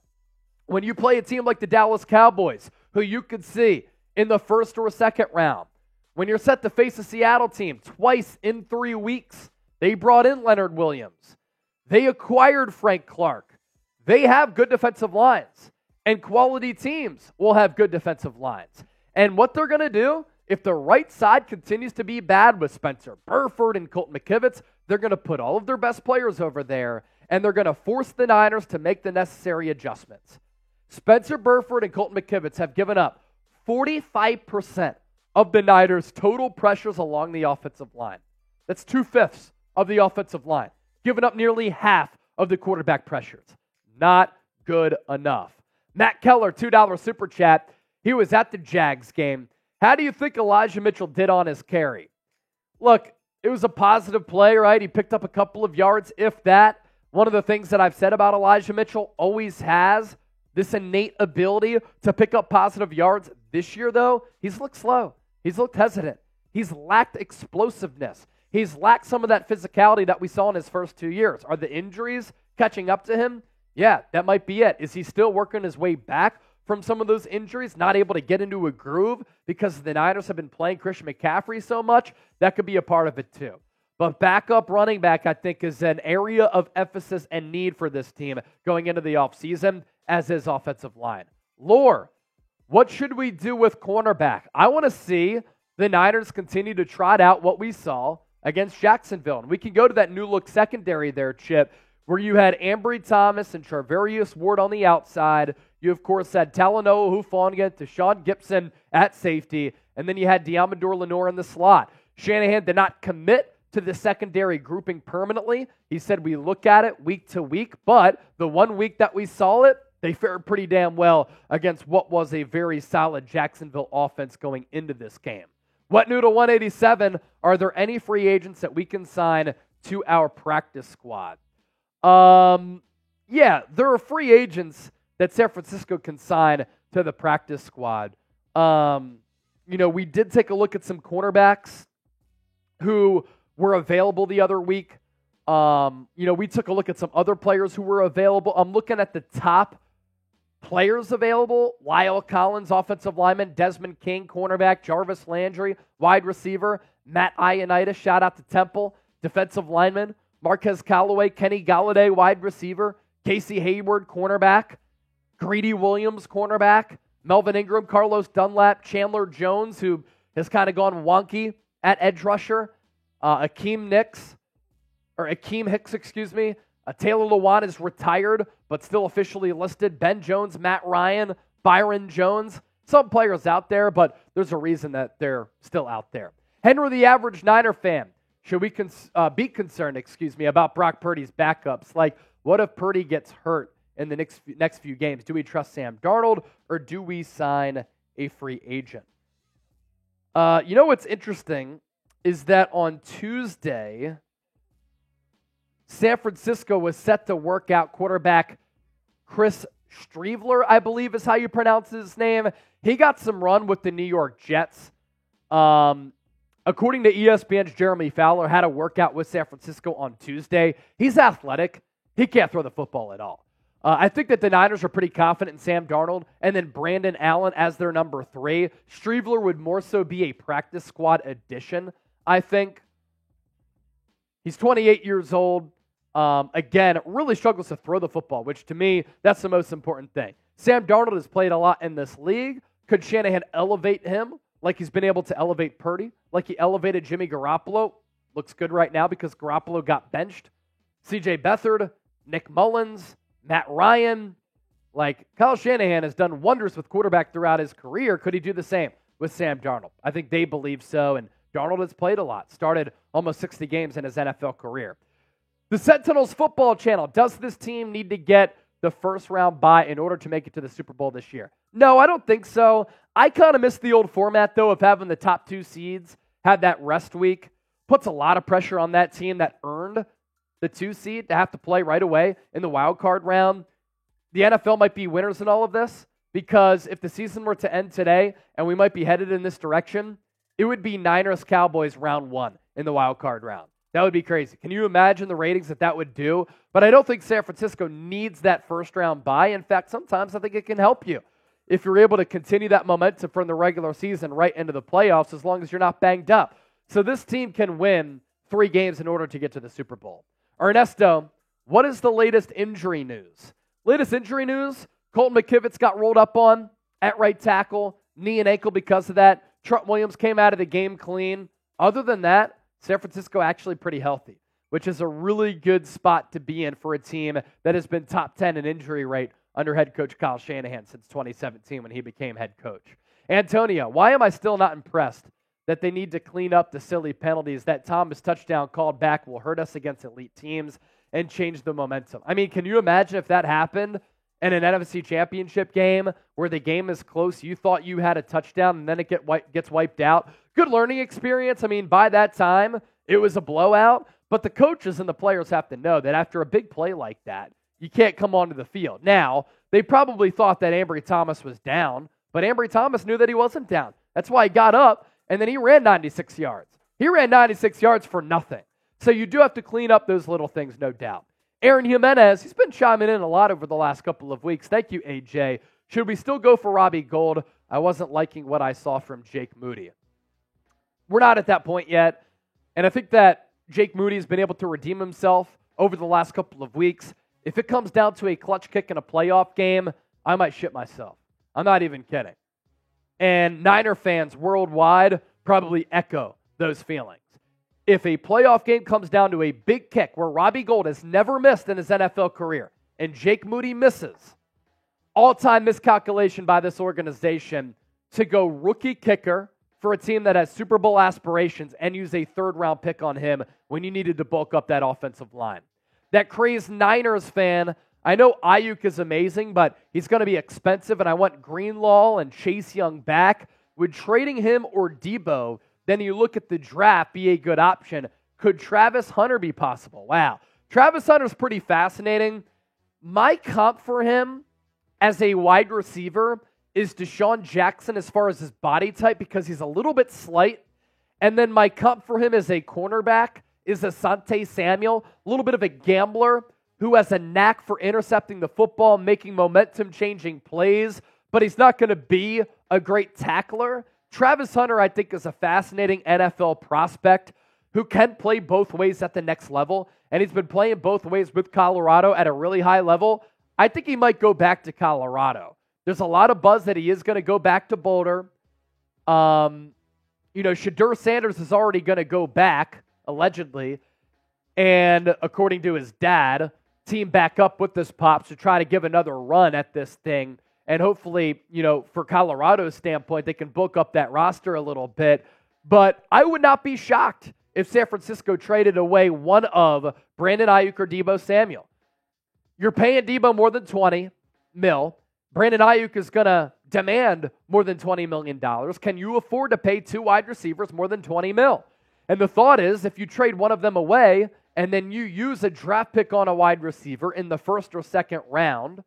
when you play a team like the Dallas Cowboys, who you could see in the 1st or 2nd round, when you're set to face a Seattle team twice in 3 weeks, they brought in Leonard Williams. They acquired Frank Clark. They have good defensive lines, and quality teams will have good defensive lines. And what they're going to do, if the right side continues to be bad with Spencer Burford and Colton McKivitz, they're going to put all of their best players over there, and they're going to force the Niners to make the necessary adjustments. Spencer Burford and Colton McKivitz have given up 45% of the Niners' total pressures along the offensive line. That's 2/5 of the offensive line, giving up nearly half of the quarterback pressures. Not good enough. Matt Keller, $2 super chat. He was at the Jags game. How do you think Elijah Mitchell did on his carry? Look, it was a positive play, right? He picked up a couple of yards, if that. One of the things that I've said about Elijah Mitchell, always has this innate ability to pick up positive yards. This year, though, he's looked slow. He's looked hesitant. He's lacked explosiveness. He's lacked some of that physicality that we saw in his first 2 years. Are the injuries catching up to him? Yeah, that might be it. Is he still working his way back from some of those injuries, not able to get into a groove because the Niners have been playing Christian McCaffrey so much? That could be a part of it too. But backup running back, I think, is an area of emphasis and need for this team going into the offseason, as is offensive line. Lore, what should we do with cornerback? I want to see the Niners continue to trot out what we saw against Jacksonville. And we can go to that new look secondary there, Chip, where you had Ambry Thomas and Charvarius Ward on the outside. You, of course, had Talanoa Hufanga, Deshaun Gibson at safety, and then you had Deommodore Lenoir in the slot. Shanahan did not commit to the secondary grouping permanently. He said we look at it week to week, but the 1 week that we saw it, they fared pretty damn well against what was a very solid Jacksonville offense going into this game. What Noodle 187, are there any free agents that we can sign to our practice squad? Yeah, there are free agents that San Francisco can sign to the practice squad. We did take a look at some cornerbacks who were available the other week. We took a look at some other players who were available. I'm looking at the top players available: Lyle Collins, offensive lineman; Desmond King, cornerback; Jarvis Landry, wide receiver; Matt Ioannidis, shout out to Temple, defensive lineman; Marquez Callaway, Kenny Galladay, wide receiver; Casey Hayward, cornerback; Greedy Williams, cornerback; Melvin Ingram, Carlos Dunlap, Chandler Jones, who has kind of gone wonky at edge rusher; Akeem Hicks, Taylor Lewan is retired, but still officially listed. Ben Jones, Matt Ryan, Byron Jones. Some players out there, but there's a reason that they're still out there. Henry, the average Niner fan, should we be concerned, about Brock Purdy's backups? Like, what if Purdy gets hurt in the next few games? Do we trust Sam Darnold, or do we sign a free agent? What's interesting is that on Tuesday, San Francisco was set to work out quarterback Chris Streveler, I believe is how you pronounce his name. He got some run with the New York Jets. According to ESPN's Jeremy Fowler, had a workout with San Francisco on Tuesday. He's athletic. He can't throw the football at all. I think that the Niners are pretty confident in Sam Darnold and then Brandon Allen as their number 3. Streveler would more so be a practice squad addition, I think. He's 28 years old. Again, really struggles to throw the football, which to me, that's the most important thing. Sam Darnold has played a lot in this league. Could Shanahan elevate him like he's been able to elevate Purdy, like he elevated Jimmy Garoppolo? Looks good right now because Garoppolo got benched. C.J. Beathard, Nick Mullins, Matt Ryan. Like, Kyle Shanahan has done wonders with quarterback throughout his career. Could he do the same with Sam Darnold? I think they believe so, and Darnold has played a lot, started almost 60 games in his NFL career. The Sentinels football channel, does this team need to get the first-round bye in order to make it to the Super Bowl this year? No, I don't think so. I kind of miss the old format, though, of having the top 2 seeds have that rest week. Puts a lot of pressure on that team that earned the 2 seed to have to play right away in the wild card round. The NFL might be winners in all of this, because if the season were to end today and we might be headed in this direction, it would be Niners-Cowboys round 1 in the wild card round. That would be crazy. Can you imagine the ratings that would do? But I don't think San Francisco needs that first-round bye. In fact, sometimes I think it can help you if you're able to continue that momentum from the regular season right into the playoffs, as long as you're not banged up. So this team can win 3 games in order to get to the Super Bowl. Ernesto, what is the latest injury news? Latest injury news, Colton McKivitz got rolled up on at right tackle, knee and ankle because of that. Trent Williams came out of the game clean. Other than that, San Francisco actually pretty healthy, which is a really good spot to be in for a team that has been top 10 in injury rate under head coach Kyle Shanahan since 2017 when he became head coach. Antonio, why am I still not impressed that they need to clean up the silly penalties? That Thomas touchdown called back will hurt us against elite teams and change the momentum. I mean, can you imagine if that happened in an NFC championship game where the game is close, you thought you had a touchdown, and then it gets wiped out? Good learning experience. I mean, by that time, it was a blowout. But the coaches and the players have to know that after a big play like that, you can't come onto the field. Now, they probably thought that Ambry Thomas was down, but Ambry Thomas knew that he wasn't down. That's why he got up, and then he ran 96 yards. He ran 96 yards for nothing. So you do have to clean up those little things, no doubt. Aaron Jimenez, he's been chiming in a lot over the last couple of weeks. Thank you, AJ. Should we still go for Robbie Gould? I wasn't liking what I saw from Jake Moody. We're not at that point yet, and I think that Jake Moody has been able to redeem himself over the last couple of weeks. If it comes down to a clutch kick in a playoff game, I might shit myself. I'm not even kidding. And Niner fans worldwide probably echo those feelings. If a playoff game comes down to a big kick where Robbie Gould has never missed in his NFL career and Jake Moody misses, all-time miscalculation by this organization to go rookie kicker for a team that has Super Bowl aspirations and use a third-round pick on him when you needed to bulk up that offensive line. That crazed Niners fan, I know Ayuk is amazing, but he's going to be expensive, and I want Greenlaw and Chase Young back. Would trading him or Debo, then you look at the draft, be a good option? Could Travis Hunter be possible? Wow. Travis Hunter's pretty fascinating. My comp for him as a wide receiver is Deshaun Jackson as far as his body type because he's a little bit slight. And then my comp for him as a cornerback is Asante Samuel, a little bit of a gambler who has a knack for intercepting the football, making momentum-changing plays, but he's not going to be a great tackler. Travis Hunter, I think, is a fascinating NFL prospect who can play both ways at the next level, and he's been playing both ways with Colorado at a really high level. I think he might go back to Colorado. There's a lot of buzz that he is going to go back to Boulder. Shedeur Sanders is already going to go back, allegedly, and according to his dad, team back up with this Pops to try to give another run at this thing. And hopefully, for Colorado's standpoint, they can bulk up that roster a little bit. But I would not be shocked if San Francisco traded away one of Brandon Ayuk or Debo Samuel. You're paying Debo more than $20 million. Brandon Ayuk is going to demand more than $20 million. Can you afford to pay two wide receivers more than $20 million? And the thought is, if you trade one of them away and then you use a draft pick on a wide receiver in the first or second round,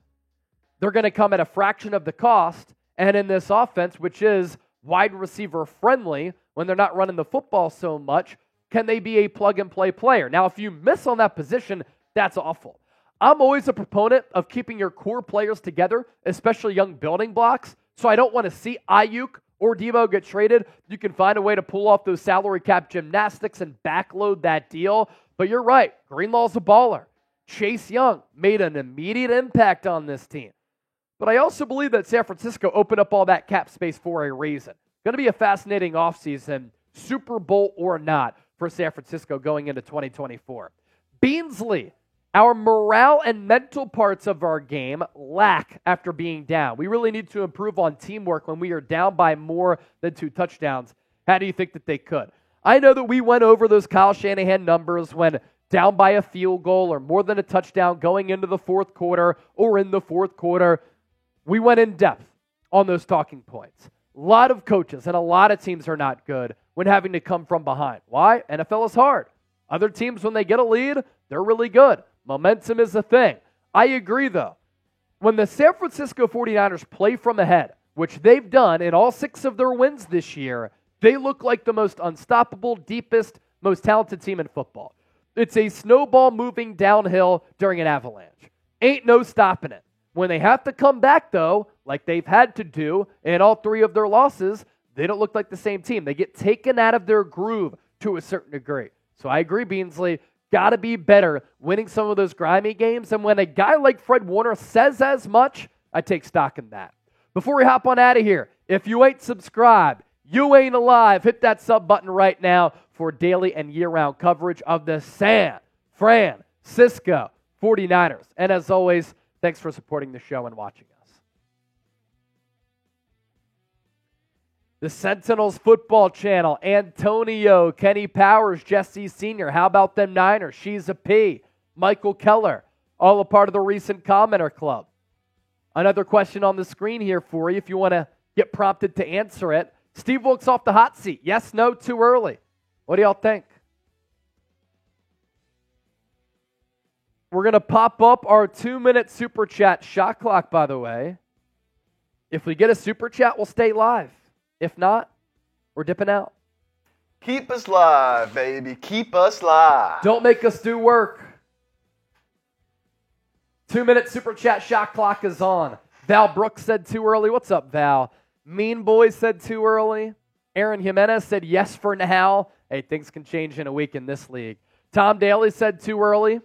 they're going to come at a fraction of the cost. And in this offense, which is wide receiver friendly, when they're not running the football so much, can they be a plug-and-play player? Now, if you miss on that position, that's awful. I'm always a proponent of keeping your core players together, especially young building blocks, so I don't want to see Ayuk or Debo get traded. You can find a way to pull off those salary cap gymnastics and backload that deal. But you're right, Greenlaw's a baller. Chase Young made an immediate impact on this team. But I also believe that San Francisco opened up all that cap space for a reason. Going to be a fascinating offseason, Super Bowl or not, for San Francisco going into 2024. Beansley, our morale and mental parts of our game lack after being down. We really need to improve on teamwork when we are down by more than 2 touchdowns. How do you think that they could? I know that we went over those Kyle Shanahan numbers when down by a field goal or more than a touchdown going into the fourth quarter or in the fourth quarter. We went in depth on those talking points. A lot of coaches and a lot of teams are not good when having to come from behind. Why? NFL is hard. Other teams, when they get a lead, they're really good. Momentum is a thing. I agree, though. When the San Francisco 49ers play from ahead, which they've done in all 6 of their wins this year, they look like the most unstoppable, deepest, most talented team in football. It's a snowball moving downhill during an avalanche. Ain't no stopping it. When they have to come back, though, like they've had to do in all 3 of their losses, they don't look like the same team. They get taken out of their groove to a certain degree. So I agree, Beansley. Got to be better winning some of those grimy games. And when a guy like Fred Warner says as much, I take stock in that. Before we hop on out of here, if you ain't subscribed, you ain't alive. Hit that sub button right now for daily and year-round coverage of the San Francisco 49ers. And as always, thanks for supporting the show and watching us. The Sentinels football channel, Antonio, Kenny Powers, Jesse Sr., how about them Niners? She's a P, Michael Keller, all a part of the recent commenter club. Another question on the screen here for you if you want to get prompted to answer it. Steve Wilkes off the hot seat. Yes, no, too early. What do y'all think? We're going to pop up our 2-minute super chat shot clock, by the way. If we get a super chat, we'll stay live. If not, we're dipping out. Keep us live, baby. Keep us live. Don't make us do work. 2-minute super chat shot clock is on. Val Brooks said too early. What's up, Val? Mean Boy said too early. Aaron Jimenez said yes for now. Hey, things can change in a week in this league. Tom Daly said too early.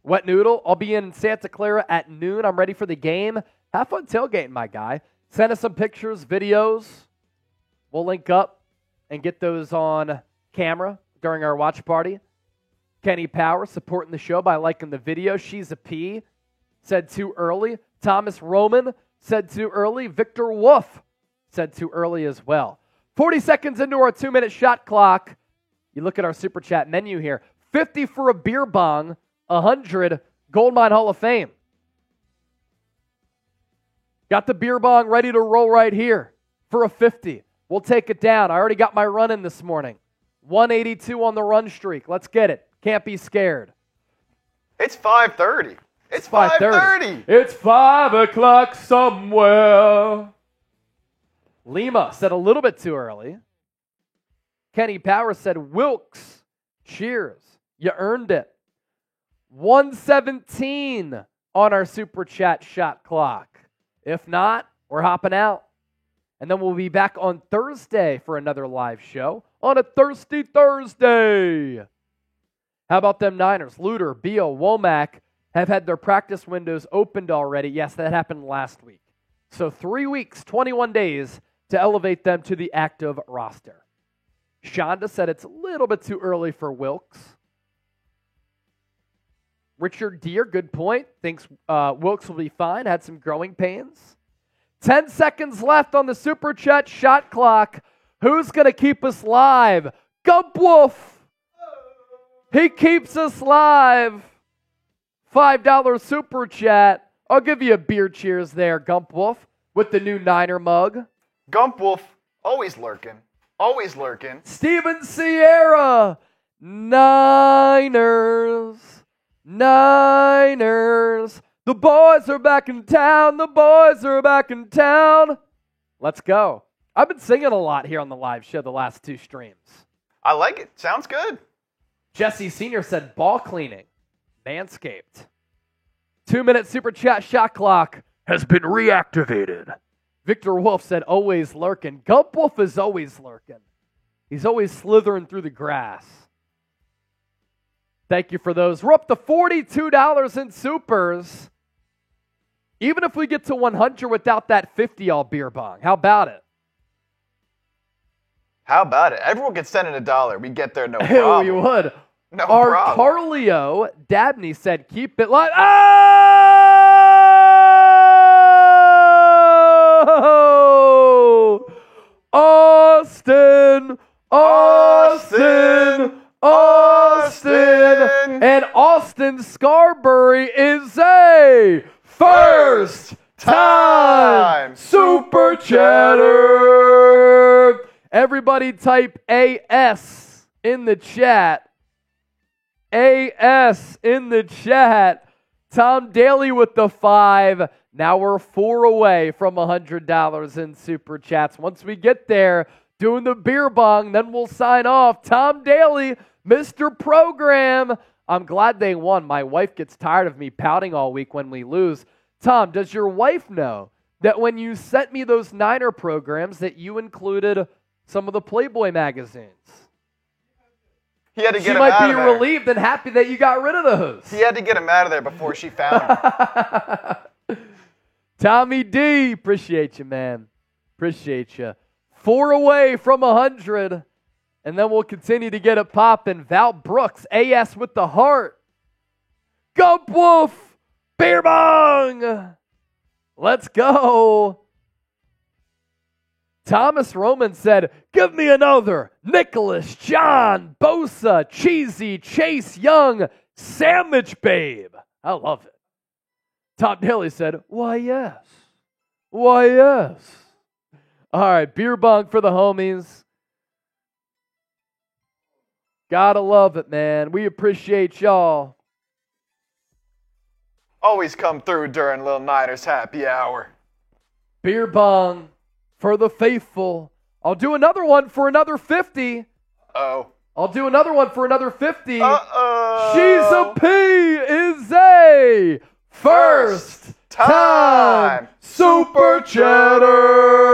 Wet Noodle, I'll be in Santa Clara at noon. I'm ready for the game. Have fun tailgating, my guy. Send us some pictures, videos. We'll link up and get those on camera during our watch party. Kenny Power supporting the show by liking the video. She's a P. Said too early. Thomas Roman said too early. Victor Wolf said too early as well. 40 seconds into our 2-minute shot clock. You look at our Super Chat menu here. 50 for a beer bong, 100 Goldmine Hall of Fame. Got the beer bong ready to roll right here for a 50. We'll take it down. I already got my run in this morning. 182 on the run streak. Let's get it. Can't be scared. It's 5:30. It's 5:30. It's 5 o'clock somewhere. Lima said a little bit too early. Kenny Power said, Wilkes, cheers. You earned it. 117 on our Super Chat shot clock. If not, we're hopping out. And then we'll be back on Thursday for another live show on a Thirsty Thursday. How about them Niners? Luter, Beal, Womack have had their practice windows opened already. Yes, that happened last week. So 3 weeks, 21 days to elevate them to the active roster. Shonda said it's a little bit too early for Wilkes. Richard Deere, good point. Thinks Wilkes will be fine. Had some growing pains. 10 seconds left on the Super Chat shot clock. Who's going to keep us live? Gump Wolf. He keeps us live. $5 Super Chat. I'll give you a beer cheers there, Gump Wolf, with the new Niner mug. Gump Wolf, always lurking. Always lurking. Steven Sierra. Niners. Niners. The boys are back in town. The boys are back in town. Let's go. I've been singing a lot here on the live show the last 2 streams. I like it. Sounds good. Jesse Sr. said ball cleaning. Manscaped. 2-minute Super Chat shot clock has been reactivated. Victor Wolf said always lurking. Gump Wolf is always lurking. He's always slithering through the grass. Thank you for those. We're up to $42 in supers. Even if we get to 100 without that 50 all beer bong. How about it? How about it? Everyone can send in $1. We get there no Ew, problem. you would. No Our problem. Carlio Dabney said keep it live. Oh! Austin! Austin! Austin! And Austin Scarberry is a first time Super Chatter. Everybody type AS in the chat. AS in the chat. Tom Daly with the 5. Now we're 4 away from $100 in Super Chats. Once we get there, doing the beer bong, then we'll sign off. Tom Daly, Mr. Program. I'm glad they won. My wife gets tired of me pouting all week when we lose. Tom, does your wife know that when you sent me those Niner programs that you included some of the Playboy magazines? He had to get She him out might be of there. relieved and happy that you got rid of those. He had to get him out of there before she found him. Tommy D, appreciate you, man. Appreciate you. 4 away from 100, and then we'll continue to get it popping. Val Brooks, AS with the heart. Gump Wolf, beer bong. Let's go. Thomas Roman said, give me another. Nicholas, John, Bosa, Cheesy, Chase Young, Sandwich Babe. I love it. Tom Daly said, why yes. Why yes. All right, beer bong for the homies. Gotta love it, man. We appreciate y'all. Always come through during Little Niners happy hour. Beer bong for the faithful. I'll do another one for another 50. Oh. I'll do another one for another 50. Uh-oh. She's a P is a first time Super Chatter.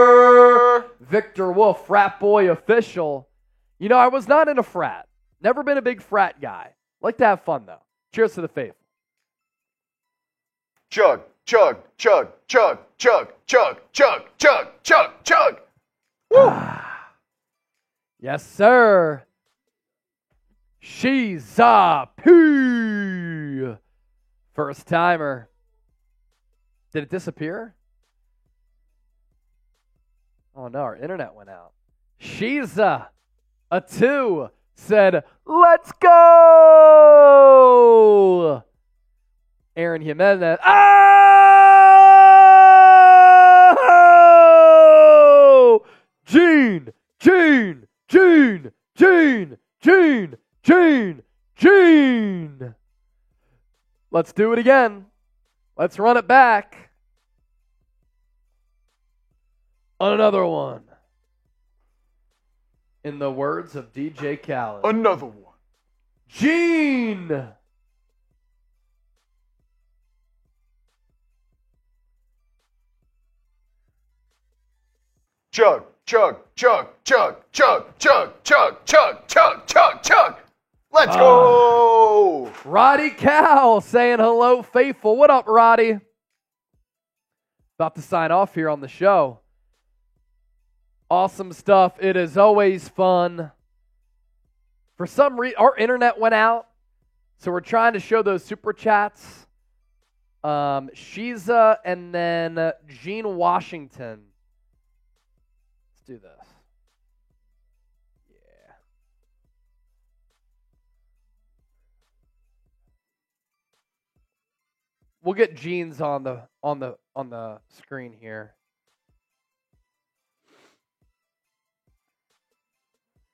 Victor Wolf, frat boy official. You know, I was not in a frat. Never been a big frat guy. Like to have fun, though. Cheers to the faithful. Chug, chug, chug, chug, chug, chug, chug, chug, chug, chug. Woo! Yes, sir. She's a P. First timer. Did it disappear? Oh no, our internet went out. Shiza, a 2, said, let's go! Aaron Jimenez, oh! Gene! Let's do it again. Let's run it back. Another one. In the words of DJ Khaled. Another one. Gene! Chug. Let's go! Roddy Cow saying hello, faithful. What up, Roddy? About to sign off here on the show. Awesome stuff. It is always fun. For some reason, our internet went out, so we're trying to show those super chats. Shiza and then Gene Washington. Let's do this. Yeah. We'll get Gene's on the screen here.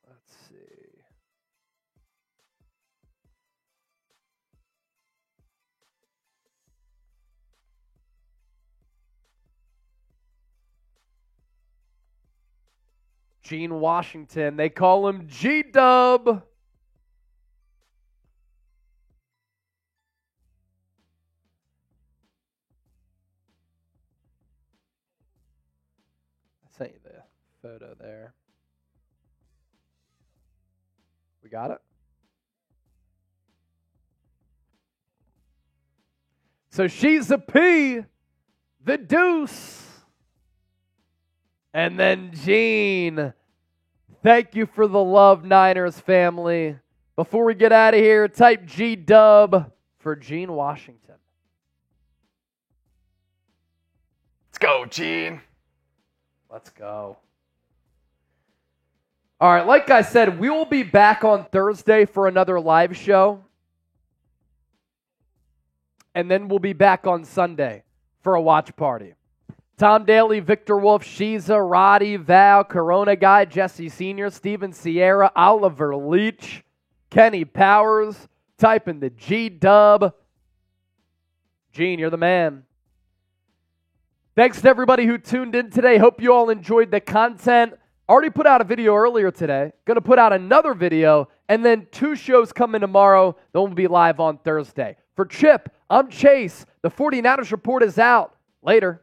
Let's see. Gene Washington. They call him G-Dub. I sent you the photo there. We got it? So she's a P, the deuce. And then Gene. Thank you for the love, Niners family. Before we get out of here, type G-Dub for Gene Washington. Let's go, Gene. Let's go. All right, like I said, we will be back on Thursday for another live show. And then we'll be back on Sunday for a watch party. Tom Daly, Victor Wolf, Shiza, Roddy, Val, Corona Guy, Jesse Sr., Steven Sierra, Oliver Leach, Kenny Powers. Type in the G-Dub. Gene, you're the man. Thanks to everybody who tuned in today. Hope you all enjoyed the content. Already put out a video earlier today. Going to put out another video. And then 2 shows coming tomorrow. Then we'll be live on Thursday. For Chip, I'm Chase. The 49ers Report is out. Later.